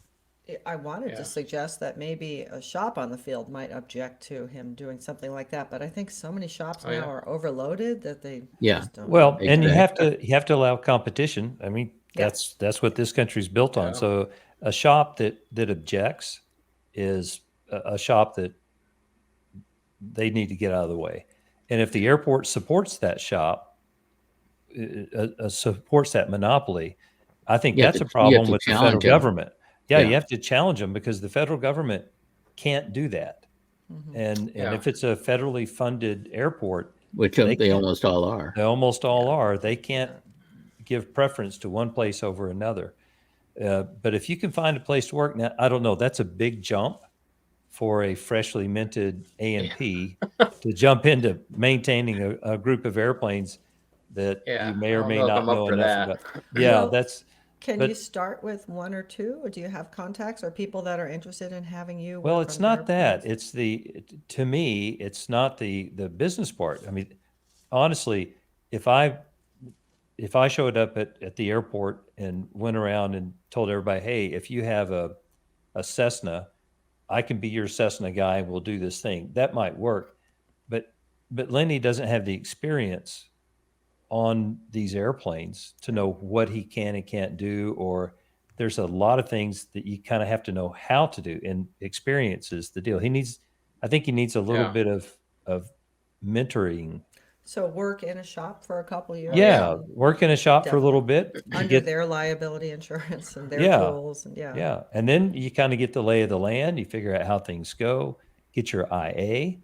I wanted Yeah. to suggest that maybe a shop on the field might object to him doing something like that, but I think so many shops now yeah. are overloaded that they Yeah. just don't. Well, and Exactly. you have to allow competition. I mean, Yeah. that's what this country's built on. Yeah. So a shop that objects is a shop that they need to get out of the way. And if the airport supports that shop, supports that monopoly, I think You have that's a to- you have problem to with the federal challenge 'em. government. Yeah, Yeah. you have to challenge them because the federal government can't do that. And Yeah. if it's a federally funded airport, which they they can't- almost all are. they almost all are. They can't give preference to one place over another. But if you can find a place to work now, I don't know. That's a big jump for a freshly minted A&P to jump into maintaining a group of airplanes that Yeah. you may I or don't may know if not I'm up know for enough that. about. Yeah, Well, Can but- you start with one or two, or do you have contacts or people that are interested in having you well, work it's on their not that. planes? To me, it's not the business part. I mean, honestly, if I showed up at the airport and went around and told everybody, hey, if you have a Cessna, I can be your Cessna guy and we'll do this thing. That might work. But Lenny doesn't have the experience on these airplanes to know what he can and can't do, or there's a lot of things that you kind of have to know how to do, and experience is the deal. I think he needs a little Yeah. bit of mentoring. So work in a shop for a couple years. Yeah, and work in a shop for a little bit. You under get- their liability insurance and their Yeah. tools and Yeah, and then you kind of get the lay of the land. You figure out how things go. Get your IA,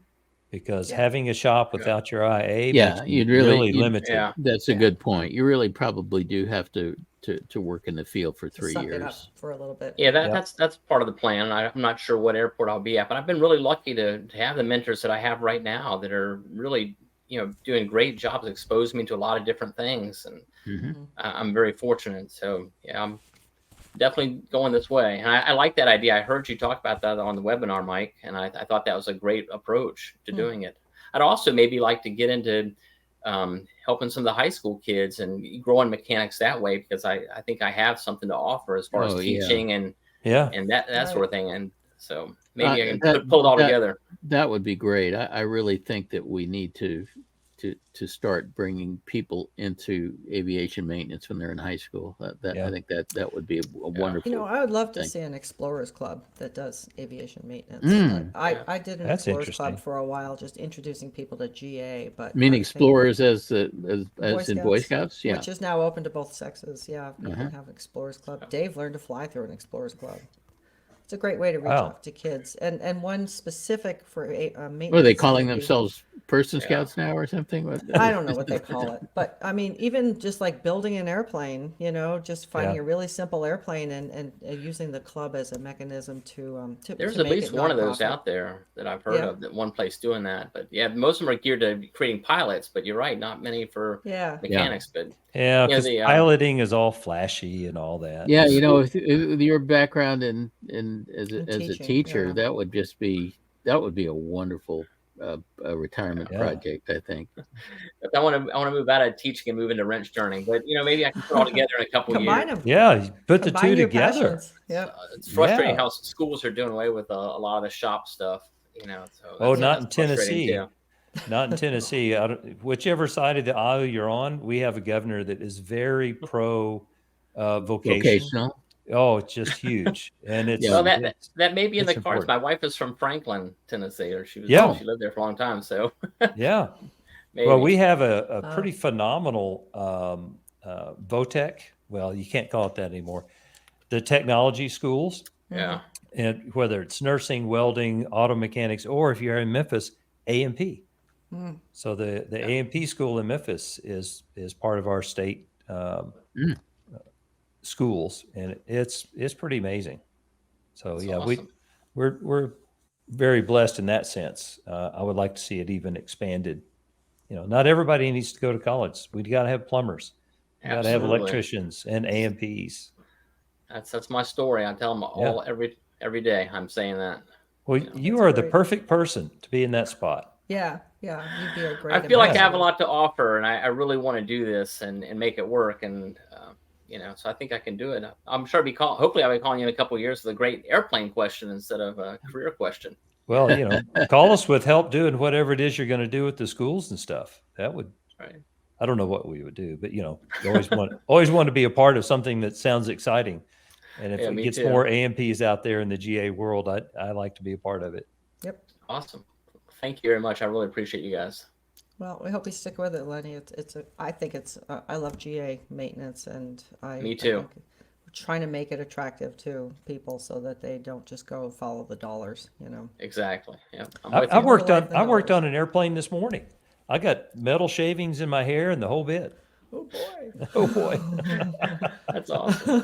because Yeah. having a shop without your IA Yeah, makes you you'd really- you'd- limited. Yeah. That's a Yeah. good point. You really probably do have to work in the field for to 3 suck it up years. for a little bit. Yeah, Yep. that's part of the plan. I'm not sure what airport I'll be at, but I've been really lucky to have the mentors that I have right now that are really, doing great jobs, expose me to a lot of different things, and Mhm. I'm very fortunate. So yeah, I'm definitely going this way, and I like that idea. I heard you talk about that on the webinar, Mike, and I thought that was a great approach to doing it. I'd also maybe like to get into helping some of the high school kids and growing mechanics that way, because I think I have something to offer as far as teaching and that sort of thing. And so maybe I can pull it all together. That would be great. I really think that we need to start bringing people into aviation maintenance when they're in high school. I think that would be a wonderful. You know, I would love to see an Explorers Club that does aviation maintenance. I did an Explorers Club for a while, just introducing people to GA. But meaning Explorers as in Boy Scouts, which is now open to both sexes. Yeah, you can have Explorers Club. Dave learned to fly through an Explorers Club. It's a great way to reach out to kids, and one specific for maintenance. What are they calling themselves? Person Scouts now or something? I don't know what they call it, but I mean, even just like building an airplane, you know, just finding a really simple airplane and using the club as a mechanism to there's at least one of those out there that I've heard of, that one place doing that. But most of them are geared to creating pilots, but you're right, not many for mechanics. But because piloting is all flashy and all that. Yeah, you know, with your background as a teacher, that would be a wonderful a retirement project, I think. But I want to move out of teaching and move into wrench turning, but maybe I can put it all together in a couple of years. Them. Yeah, put the two together. It's frustrating how schools are doing away with a lot of the shop stuff. So not in Tennessee. Not in Tennessee. Whichever side of the aisle you're on, we have a governor that is very pro vocational. Oh, it's just huge, and it's that may be in the cards. Important. My wife is from Franklin, Tennessee, or she lived there for a long time. So maybe. Well, we have a pretty phenomenal VOTEC. Well, you can't call it that anymore. The technology schools, and whether it's nursing, welding, auto mechanics, or if you're in Memphis, A&P. So the A&P school in Memphis is part of our state. Schools, and it's pretty amazing. So that's awesome. we're very blessed in that sense. I would like to see it even expanded. Not everybody needs to go to college. We got to have plumbers. We got to have electricians and A&Ps. That's my story. I tell them all every day. I'm saying that. Well, you are the perfect person to be in that spot. Yeah, you'd be a great. I feel like I have a lot to offer, and I really want to do this and make it work. And so I think I can do it. I'm sure hopefully I'll be calling you in a couple of years with a great airplane question instead of a career question. Well, call us with help doing whatever it is you're going to do with the schools and stuff. That would, I don't know what we would do, but you always want to be a part of something that sounds exciting. And if it gets more A&Ps out there in the GA world, I like to be a part of it. Yep. Awesome. Thank you very much. I really appreciate you guys. Well, we hope you stick with it, Lenny. I love GA maintenance, and me too. We're trying to make it attractive to people so that they don't just go follow the dollars. Exactly. Yeah. I worked on an airplane this morning. I got metal shavings in my hair and the whole bit. Oh boy. That's awesome.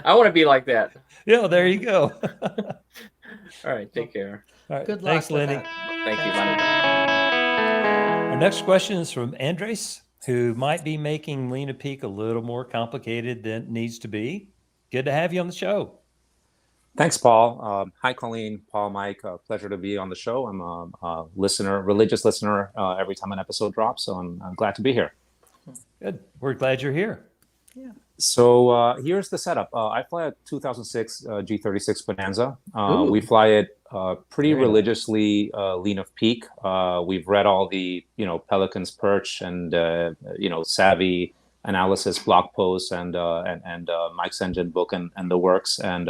I want to be like that. Yeah, there you go. All right. Take care. All right. Good luck. Thanks, Lenny. Thank you, Lenny. Our next question is from Andres, who might be making Lena Peak a little more complicated than it needs to be. Good to have you on the show. Thanks, Paul. Hi, Colleen, Paul, Mike. Pleasure to be on the show. I'm a religious listener every time an episode drops, so I'm glad to be here. Good. We're glad you're here. Yeah. So here's the setup. I fly a 2006 G36 Bonanza. We fly it pretty religiously lean of peak. We've read all the Pelican's Perch and Savvy analysis blog posts and Mike's engine book and the works, and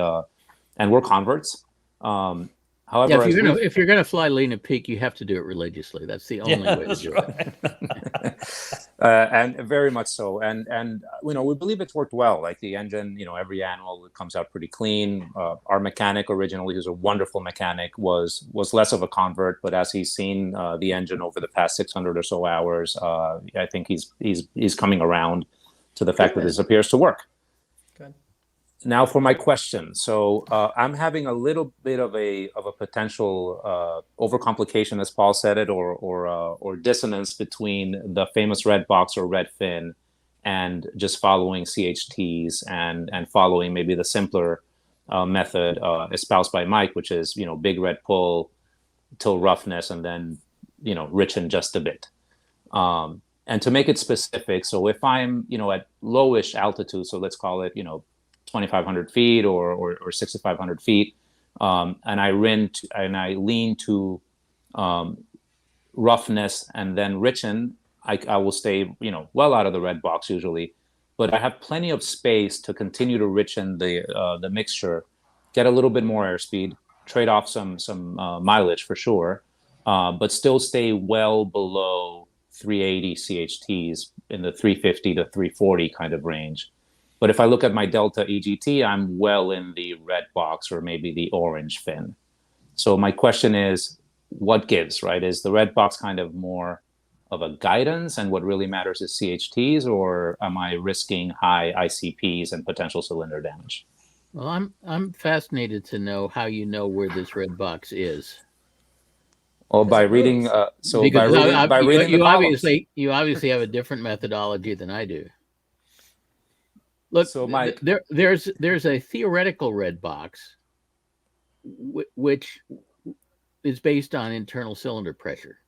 we're converts. However, if you're gonna fly Lena Peak, you have to do it religiously. That's the only way to do it. And very much so. And we believe it's worked well. Like the engine, every annual it comes out pretty clean. Our mechanic originally, who's a wonderful mechanic, was less of a convert, but as he's seen the engine over the past 600 or so hours, I think he's coming around to the fact that this appears to work. Good. Now for my question. So I'm having a little bit of a potential overcomplication, as Paul said it, or dissonance between the famous red box or red fin and just following CHTs and following maybe the simpler method espoused by Mike, which is big red pull till roughness and then richen just a bit. And to make it specific, so if I'm, at lowish altitude, so let's call it, 2,500 feet or 6,500 feet, and I lean to roughness and then richen, I will stay, well out of the red box usually, but I have plenty of space to continue to richen the mixture, get a little bit more airspeed, trade off some mileage for sure, but still stay well below 380 CHTs in the 350 to 340 kind of range. But if I look at my Delta EGT, I'm well in the red box or maybe the orange fin. So my question is, what gives, right? Is the red box kind of more of a guidance and what really matters is CHTs, or am I risking high ICPs and potential cylinder damage? Well, I'm fascinated to know how you know where this red box is. Well, by reading, Because by reading the columns. you obviously have a different methodology than I do. Look, So Mike, there's a theoretical red box, which is based on internal cylinder pressure.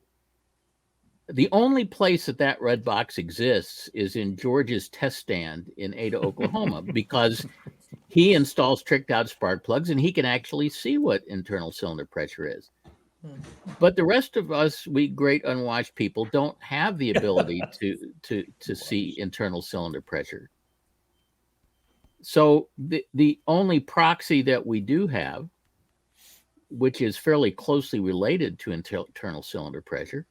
The only place that red box exists is in George's test stand in Ada, Oklahoma, because he installs tricked out spark plugs and he can actually see what internal cylinder pressure is. But the rest of us, we great unwashed people, don't have the ability to see internal cylinder pressure. So the only proxy that we do have, which is fairly closely related to internal cylinder pressure,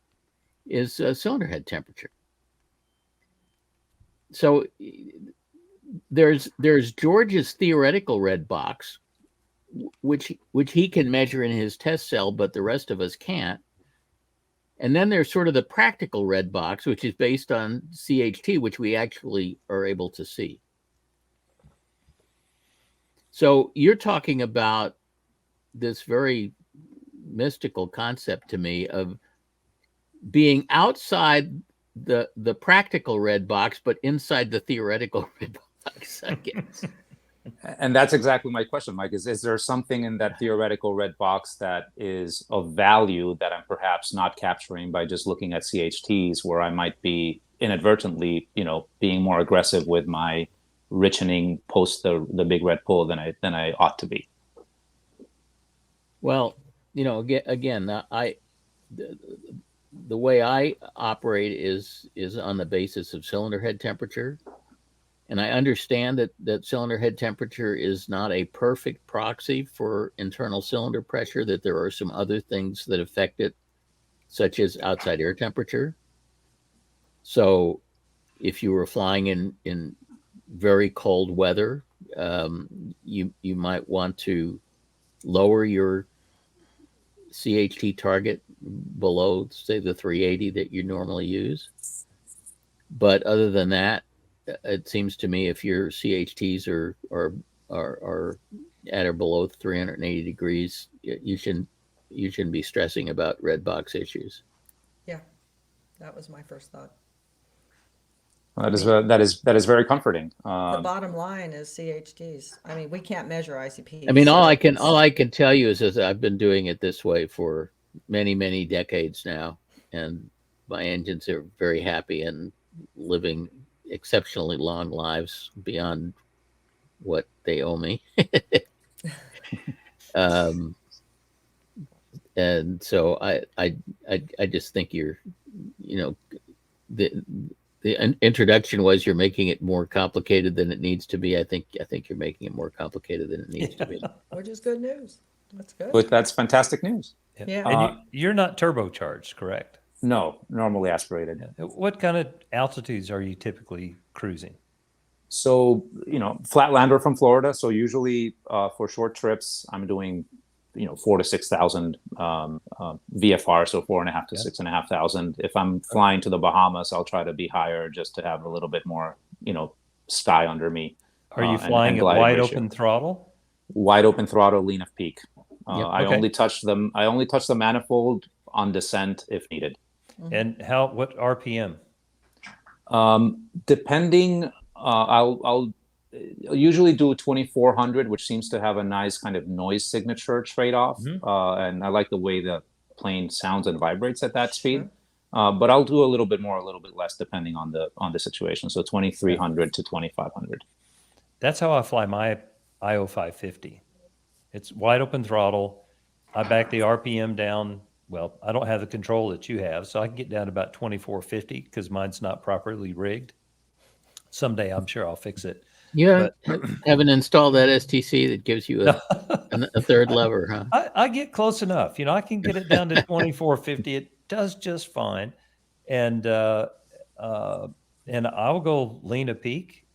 is cylinder head temperature. So there's George's theoretical red box, which he can measure in his test cell, but the rest of us can't. And then there's sort of the practical red box, which is based on CHT, which we actually are able to see. So you're talking about this very mystical concept to me of being outside the practical red box, but inside the theoretical red box, I guess. And that's exactly my question, Mike, is there something in that theoretical red box that is of value that I'm perhaps not capturing by just looking at CHTs, where I might be inadvertently, being more aggressive with my richening post the big red pull than I ought to be? Well, again, the way I operate is on the basis of cylinder head temperature. And I understand that cylinder head temperature is not a perfect proxy for internal cylinder pressure, that there are some other things that affect it, such as outside air temperature. So if you were flying in very cold weather, you might want to lower your CHT target below, say, the 380 that you normally use. But other than that, it seems to me if your CHTs are at or below 380 degrees, you shouldn't be stressing about red box issues. Yeah, that was my first thought. That is very comforting. The bottom line is CHTs. I mean, we can't measure ICPs. I mean, all I can tell you is I've been doing it this way for many, many decades now, and my engines are very happy and living exceptionally long lives beyond what they owe me. And so I just think the introduction was you're making it more complicated than it needs to be. I think you're making it more complicated than it needs to be. Which is good news. That's good. But that's fantastic news. Yeah. And you're not turbocharged, correct? No, normally aspirated. What kind of altitudes are you typically cruising? So, flatlander from Florida. So usually for short trips, I'm doing, 4,000 to 6,000 VFR. So 4,500 to 6,500. If I'm flying to the Bahamas, I'll try to be higher just to have a little bit more, sky under me. Are you flying at wide open throttle? Wide open throttle, lean of peak. Yep. I only touch the manifold on descent if needed. And what RPM? Depending, I'll usually do 2,400, which seems to have a nice kind of noise signature trade-off. And I like the way the plane sounds and vibrates at that speed. but I'll do a little bit more, a little bit less, depending on the situation. So 2,300 to 2,500. That's how I fly my IO 550. It's wide open throttle. I back the RPM down. Well, I don't have the control that you have, so I can get down to about 2,450 because mine's not properly rigged. Someday I'm sure I'll fix it. You haven't installed that STC that gives you a third lever, huh? I get close enough. I can get it down to 2,450. It does just fine. And I'll go lean a peak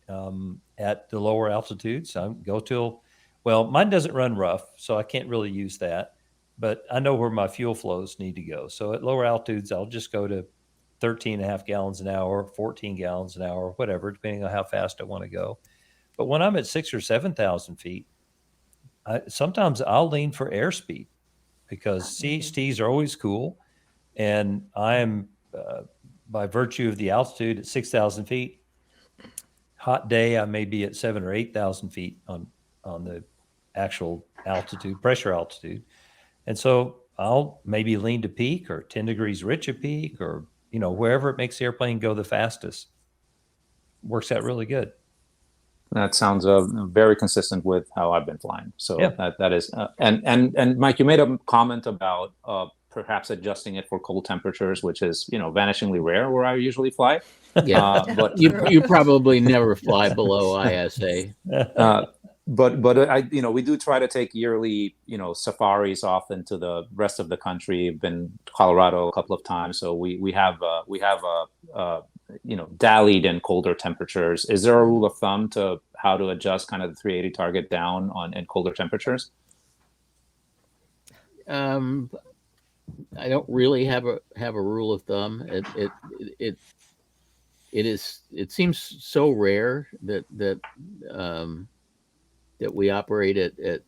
at the lower altitudes. I go till, well, mine doesn't run rough, so I can't really use that. But I know where my fuel flows need to go. So at lower altitudes, I'll just go to 13.5 gallons an hour, 14 gallons an hour, whatever, depending on how fast I want to go. But when I'm at 6,000 or 7,000 feet, sometimes I'll lean for airspeed because CHTs are always cool. And I'm, by virtue of the altitude at 6,000 feet, hot day, I may be at 7,000 or 8,000 feet on the actual altitude, pressure altitude. And so I'll maybe lean to peak or 10 degrees rich at peak or, wherever it makes the airplane go the fastest. Works out really good. That sounds very consistent with how I've been flying. So yeah. that is, and Mike, you made a comment about perhaps adjusting it for cold temperatures, which is vanishingly rare where I usually fly. Yeah, but you probably never fly below ISA. But I we do try to take yearly safaris off into the rest of the country. I've been to Colorado a couple of times, so we have dallied in colder temperatures. Is there a rule of thumb to how to adjust kind of the 380 target down in colder temperatures? I don't really have a rule of thumb. It seems so rare that we operate at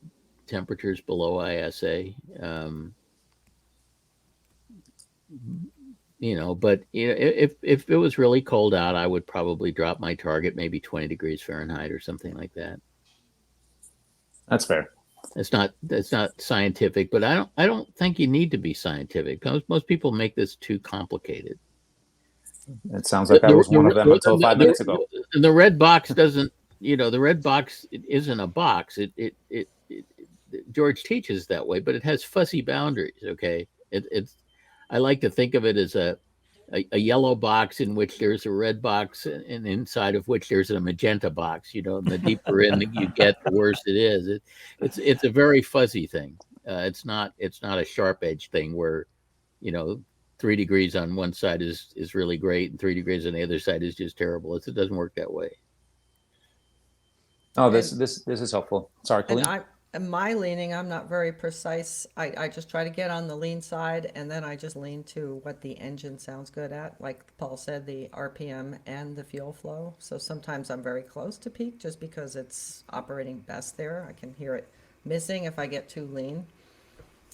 temperatures below ISA. But if it was really cold out, I would probably drop my target maybe 20 degrees Fahrenheit or something like that. That's fair. That's not scientific, but I don't think you need to be scientific. Most people make this too complicated. It sounds like I was one of them until 5 minutes ago. The red box doesn't. The red box isn't a box. It George teaches that way, but it has fuzzy boundaries. Okay, I like to think of it as a yellow box in which there's a red box, and inside of which there's a magenta box. And the deeper in that you get, the worse it is. It's a very fuzzy thing. It's not a sharp edge thing where 3 degrees on one side is really great and 3 degrees on the other side is just terrible. It doesn't work that way. Oh, this is helpful. Sorry, Colleen. And my leaning, I'm not very precise. I just try to get on the lean side, and then I just lean to what the engine sounds good at. Like Paul said, the RPM and the fuel flow. So sometimes I'm very close to peak just because it's operating best there. I can hear it missing if I get too lean.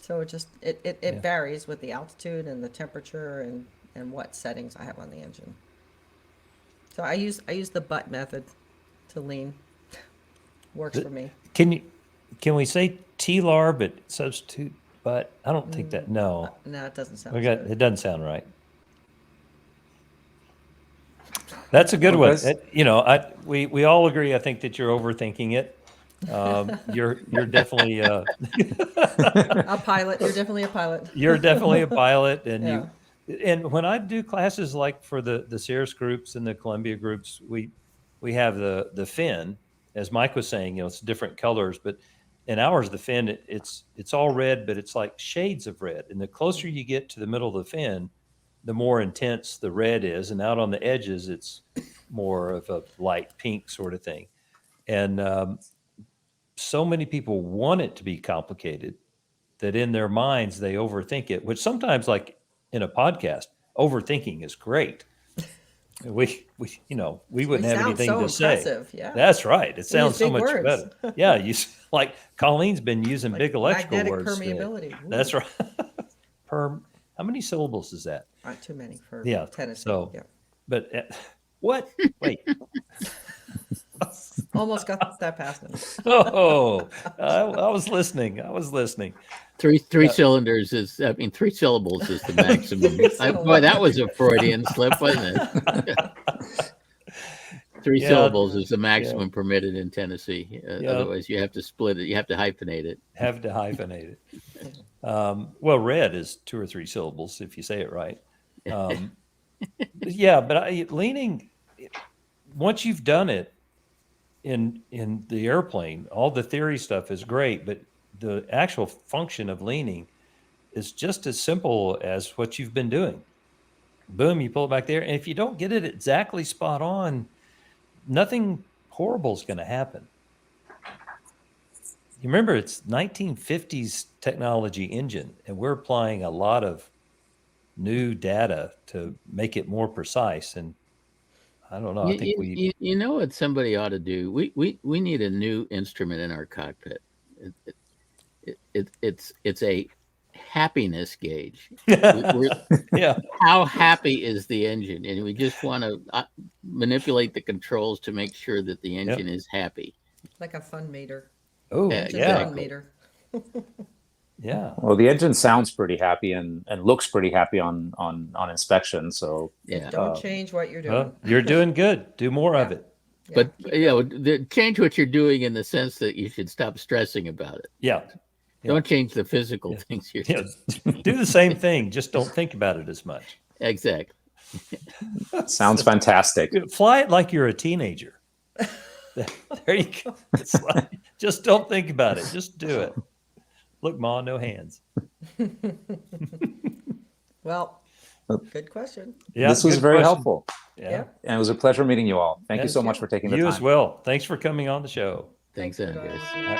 So it varies with the altitude and the temperature and what settings I have on the engine. So I use the butt method to lean. Works for me. Can we say TLAR but substitute butt? I don't think that. No, it doesn't sound good. It doesn't sound right. That's a good one. We all agree. I think that you're overthinking it. You're definitely a pilot. You're definitely a pilot. You're definitely a pilot, and Yeah. and when I do classes like for the Cirrus groups and the Columbia groups, we have the fin, as Mike was saying. It's different colors, but in ours the fin it's all red, but it's like shades of red, and the closer you get to the middle of the fin, the more intense the red is, and out on the edges it's more of a light pink sort of thing. And so many people want it to be complicated that in their minds they overthink it, which sometimes, like in a podcast, overthinking is great. We wouldn't have anything to say. Yeah. That's right. It sounds so much words. better. Yeah, like Colleen's been using big electrical magnetic words. Permeability. That's right. How many syllables is that? Not too many for Tennessee. So, yeah. But what? Wait. Almost got that past him. Oh, I was listening. I was listening. Three Yeah. cylinders is, I mean, 3 syllables is the maximum. Boy, that was a Freudian slip, wasn't it? 3 Yeah. syllables is the maximum permitted in Tennessee. Yeah. Otherwise, you have to split it. You have to hyphenate it. Have to hyphenate it. Well, red is 2 or 3 syllables if you say it right. Yeah, but leaning, once you've done it in the airplane, all the theory stuff is great, but the actual function of leaning is just as simple as what you've been doing. Boom, you pull it back there, and if you don't get it exactly spot on, nothing horrible is going to happen. You remember, it's 1950s technology engine, and we're applying a lot of new data to make it more precise. And I don't know. I think you know what somebody ought to do. We need a new instrument in our cockpit. It's a happiness gauge. Yeah. How happy is the engine? And we just want to manipulate the controls to make sure that the engine is happy. Like a fun meter. Oh, Yeah, Just yeah. a fun meter. Yeah. Well, the engine sounds pretty happy and looks pretty happy on inspection. So Yeah. Don't change what you're doing. Well, you're doing good. Do more of it. Yeah, But keep you know, change what you're doing in the sense that you should stop stressing about it. Yeah. Yeah. Don't change the physical things you're Yeah. doing. Do the same thing. Just don't think about it as much. Exactly. sounds fantastic. Fly it like you're a teenager. There you go. It's like, just don't think about it. Just do it. Look, Ma, no hands. Well, good question. Yeah, This was good very question. helpful. Yeah. And it was a pleasure meeting you all. Thank you Yes, so much for taking the You time. as well. Thanks for coming on the show. Thanks, for guys. joining us.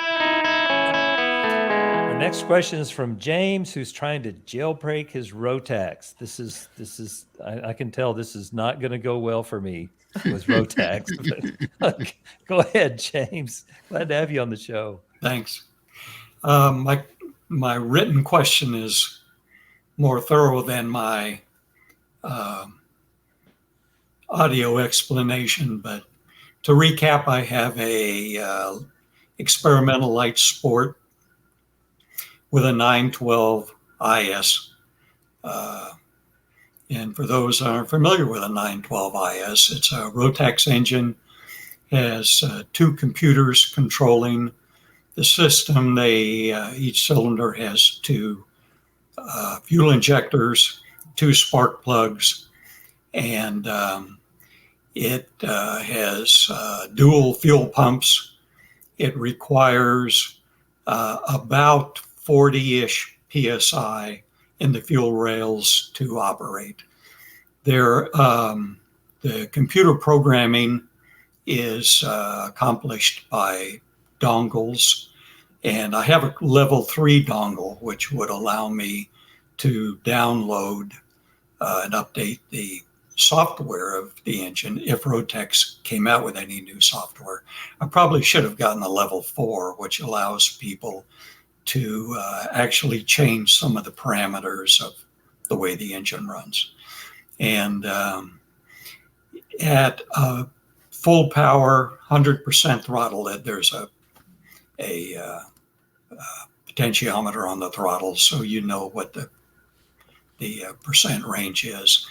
Our next question is from James, who's trying to jailbreak his Rotax. This is I can tell this is not going to go well for me with Rotax. But, go ahead, James. Glad to have you on the show. Thanks. My written question is more thorough than my audio explanation, but to recap, I have a experimental light sport with a 912 IS. And for those who aren't familiar with a 912 IS, it's a Rotax engine, has 2 computers controlling the system. Each cylinder has 2 fuel injectors, 2 spark plugs, and it has dual fuel pumps. It requires about 40-ish PSI in the fuel rails to operate. The computer programming is accomplished by dongles, and I have a level 3 dongle, which would allow me to download and update the software of the engine if Rotax came out with any new software. I probably should have gotten a level 4, which allows people to actually change some of the parameters of the way the engine runs. And at full power, 100% throttle, there's a potentiometer on the throttle, so you know what the percent range is.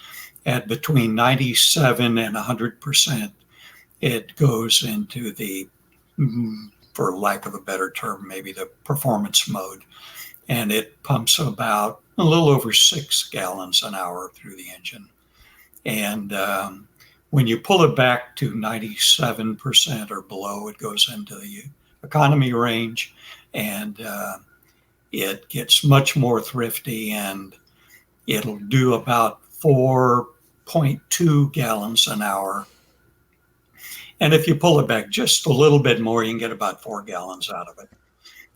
At between 97 and 100%, it goes into the, for lack of a better term, maybe the performance mode, and it pumps about a little over 6 gallons an hour through the engine. And when you pull it back to 97% or below, it goes into the economy range, and it gets much more thrifty, and it'll do about 4.2 gallons an hour. And if you pull it back just a little bit more, you can get about 4 gallons out of it.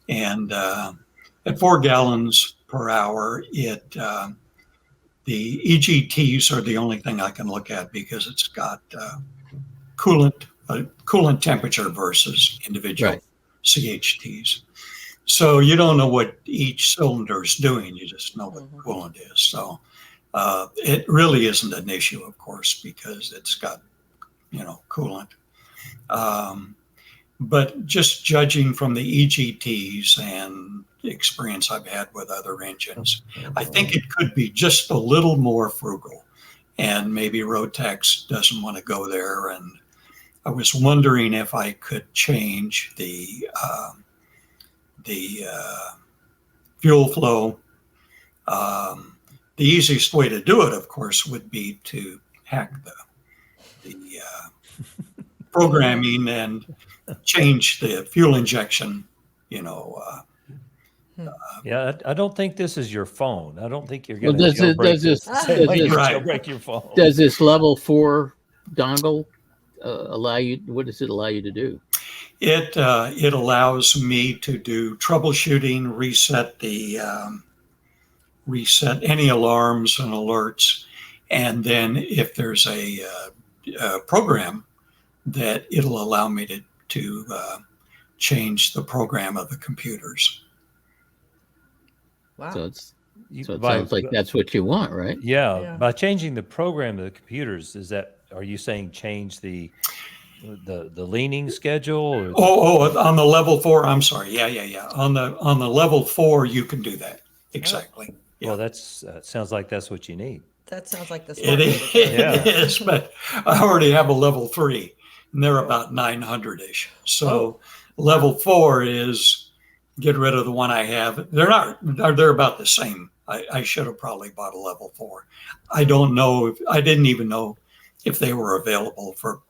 And at 4 gallons per hour, the EGTs are the only thing I can look at because it's got coolant temperature versus individual CHTs. So you don't know what each cylinder is doing. You just know what coolant is. So it really isn't an issue, of course, because it's got, coolant. but just judging from the EGTs and the experience I've had with other engines, I think it could be just a little more frugal. And maybe Rotax doesn't want to go there. And I was wondering if I could change the fuel flow. The easiest way to do it, of course, would be to hack the programming and change the fuel injection. Yeah, I don't think this is your phone. I don't think you're Well, going to jailbreak does the same way you Right. jailbreak your phone. Does this level 4 dongle allow you? What does it allow you to do? It allows me to do troubleshooting, reset any alarms and alerts, and then if there's a program that it'll allow me to change the program of the computers. Wow. So it You- sounds like that's what you want, right? Yeah, Yeah. by changing the program of the computers, are you saying change the leaning schedule? Or On the level 4. I'm sorry. Yeah. On the level 4, you can do that. Exactly. Well, that's sounds like that's what you need. That sounds like the smart It way to do it. is, but I already have a level 3, and they're about 900-ish. So level 4 is get rid of the one I have. They're about the same. I should have probably bought a level 4. I don't know. I didn't even know if they were available. For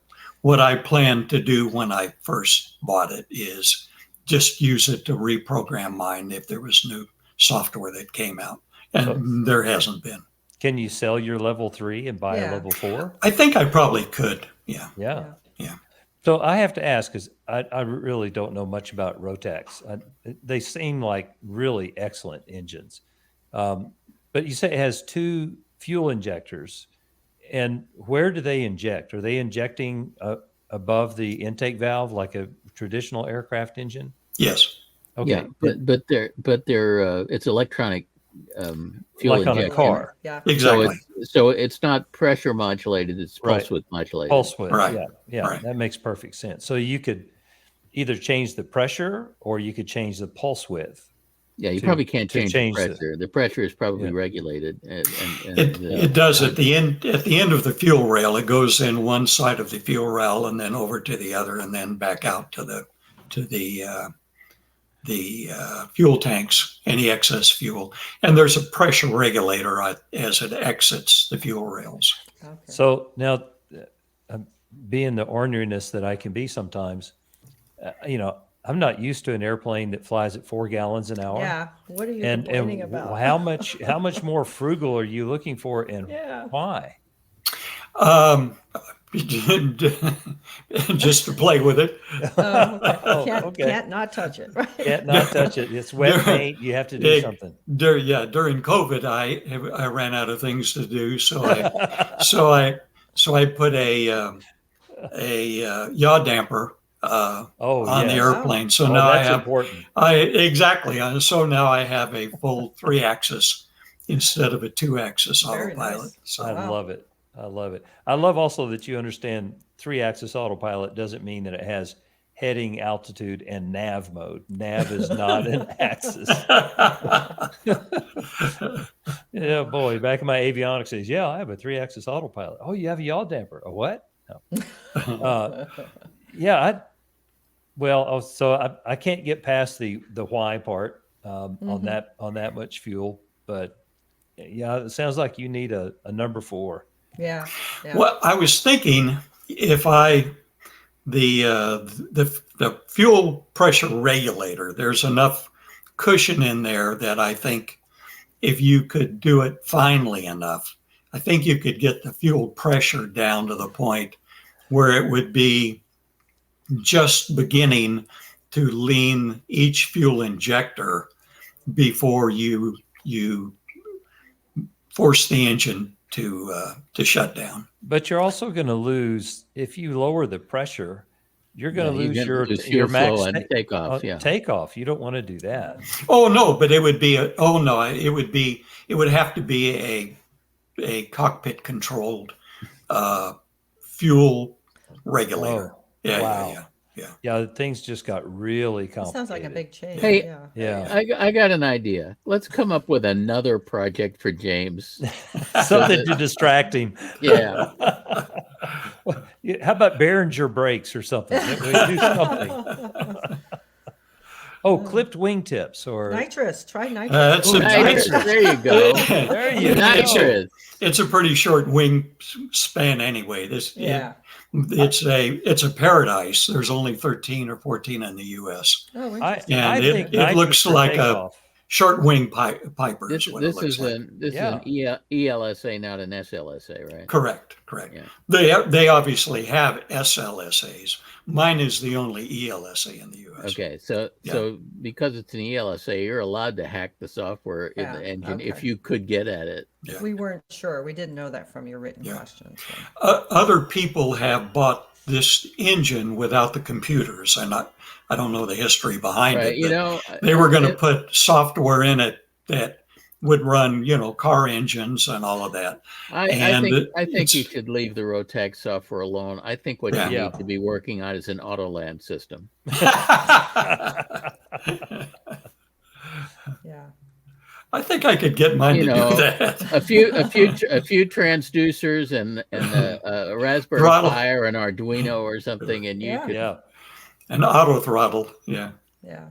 what I planned to do when I first bought it is just use it to reprogram mine if there was new software that came out. And there hasn't been. Can you sell your level 3 and buy a level 4? I think I probably could. Yeah. Yeah. So I have to ask, because I really don't know much about Rotax. They seem like really excellent engines. But you say it has 2 fuel injectors. And where do they inject? Are they injecting above the intake valve like a traditional aircraft engine? Yes. Okay. Yeah, but they're it's electronic fuel Like on a injection. car. Yeah. Exactly. So it's not pressure modulated; it's pulse Right. width modulated. Pulse width. Right. Yeah. Right. That makes perfect sense. So you could either change the pressure or you could change the pulse width. Yeah, you to- probably can't to change change the the- pressure. The pressure is probably Yeah. regulated. It does at the end of the fuel rail. It goes in one side of the fuel rail and then over to the other, and then back out to the fuel tanks, any excess fuel. And there's a pressure regulator as it exits the fuel rails. Okay. So now, being the orneriness that I can be sometimes, I'm not used to an airplane that flies at 4 gallons an hour. Yeah. What are you And complaining about? how much more frugal are you looking for, and Yeah. why? Just to play with it. Oh, Can't, okay. can't not touch it. Right? Can't not touch it. It's wet paint. You have to do something. During COVID, I ran out of things to do, so I put a yaw damper on the airplane. So now I that's have important. So now I have a full 3-axis instead of a 2-axis Very autopilot. nice. So I love it. I love it. I love also that you understand 3-axis autopilot doesn't mean that it has heading, altitude, and nav mode. Nav is not an axis. Yeah, boy, back in my avionics days, yeah, I have a 3-axis autopilot. Oh, you have a yaw damper. A what? No. Yeah, I can't get past the why part on that much fuel, but yeah, it sounds like you need a number 4. Yeah. Well, I was thinking if the fuel pressure regulator, there's enough cushion in there that I think if you could do it finely enough, I think you could get the fuel pressure down to the point where it would be just beginning to lean each fuel injector before you force the engine to shut down. But you're also going to lose if you lower the pressure. You're going to lose your fuel max flow on takeoff. Yeah, takeoff. You don't want to do that. Oh no, but it would have to be a cockpit controlled fuel regulator. Oh, wow. Yeah, things just got really It complicated. sounds like a big change. Hey, Yeah. Yeah. I got an idea. Let's come up with another project for James. Something to distract him. Yeah. Well, how about Behringer brakes or something? We do something. Oh, clipped wingtips or Nitrous. Try nitrous. That's Ooh, a, Nitrous. There you go. there you go. Nitrous. it's a pretty short wing span anyway. Yeah. It's a paradise. There's only 13 or 14 in the U.S. Oh, I, interesting. And I it- think it nitrous looks for like a- takeoff. Short wing piper This is what it looks like. is Yeah. an ELSA, not an SLSA, right? Correct. Yeah. They obviously have SLSAs. Mine is the only ELSA in the U.S. Okay, so because it's an ELSA, you're allowed to hack the software in the Yeah, engine if okay. you could get at it. Yeah. We weren't sure. We didn't know that from your written Yeah. question. So. Other people have bought this engine without the computers, and I don't know the history behind Right, it. you but know, they were going to put software in it that would run, car engines and all of that. I And think you it's- should leave the Rotax software alone. I think what Yeah. you Yeah. need to be working on is an Autoland system. Yeah. I think I could get mine You to know, do that. a few transducers and a Raspberry Throttle. Pi or an Arduino or something, and you Yeah. could. Yeah. An auto throttle. Yeah. Yeah.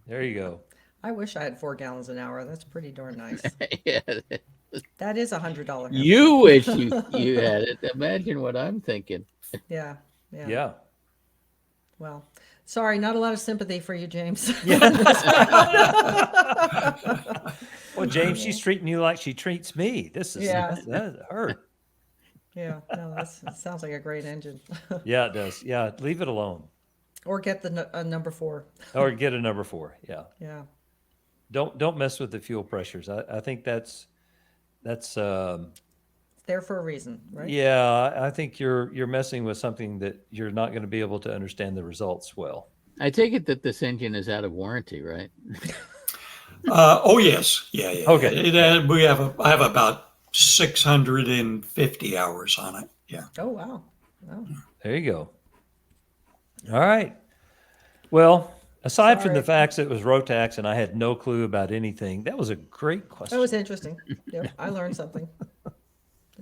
There you go. I wish I had 4 gallons an hour. That's pretty darn nice. Yeah. That is $100. You wish you had it. Imagine what I'm thinking. Yeah. Yeah. Yeah. Well, sorry, not a lot of sympathy for you, James. Well, James, she's treating you like she treats me. This is Yeah. that hurt. Yeah. No, that sounds like a great engine. Yeah, it does. Yeah, leave it alone. Or get the number 4. Or get a number 4. Yeah. Yeah. Don't mess with the fuel pressures. I think that's It's there for a reason, right? yeah, I think you're messing with something that you're not going to be able to understand the results well. I take it that this engine is out of warranty, right? Oh yes. Yeah. Okay. I have about 650 hours on it. Yeah. Oh, wow. Wow. There you go. All right. Well, aside from the Sorry. facts that it was Rotax and I had no clue about anything, that was a great question. That was interesting. Yep, I learned something.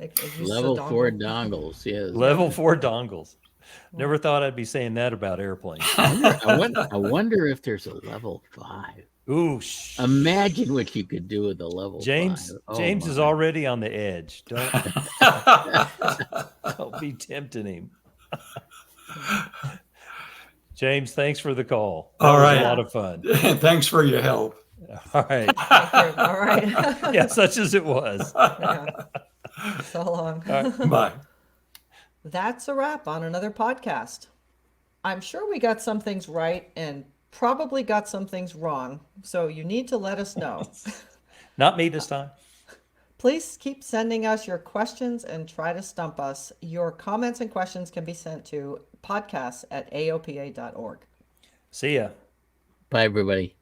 It uses a Level 4 dongle. dongles, yes. Level 4 dongles. Never thought I'd be saying that about airplanes. I wonder if there's a level 5. Ooh, Imagine what you could do with a level 5. James is my. already on the edge. Don't be tempting him. James, thanks for the call. That All was right. a lot of fun. Thanks for your help. All right. Thank you. All right. Yeah, such as it was. Yeah. So long. Bye. That's a wrap on another podcast. I'm sure we got some things right and probably got some things wrong. So you need to let us know. Not me this time. Please keep sending us your questions and try to stump us. Your comments and questions can be sent to podcasts@aopa.org. See ya. Bye, everybody.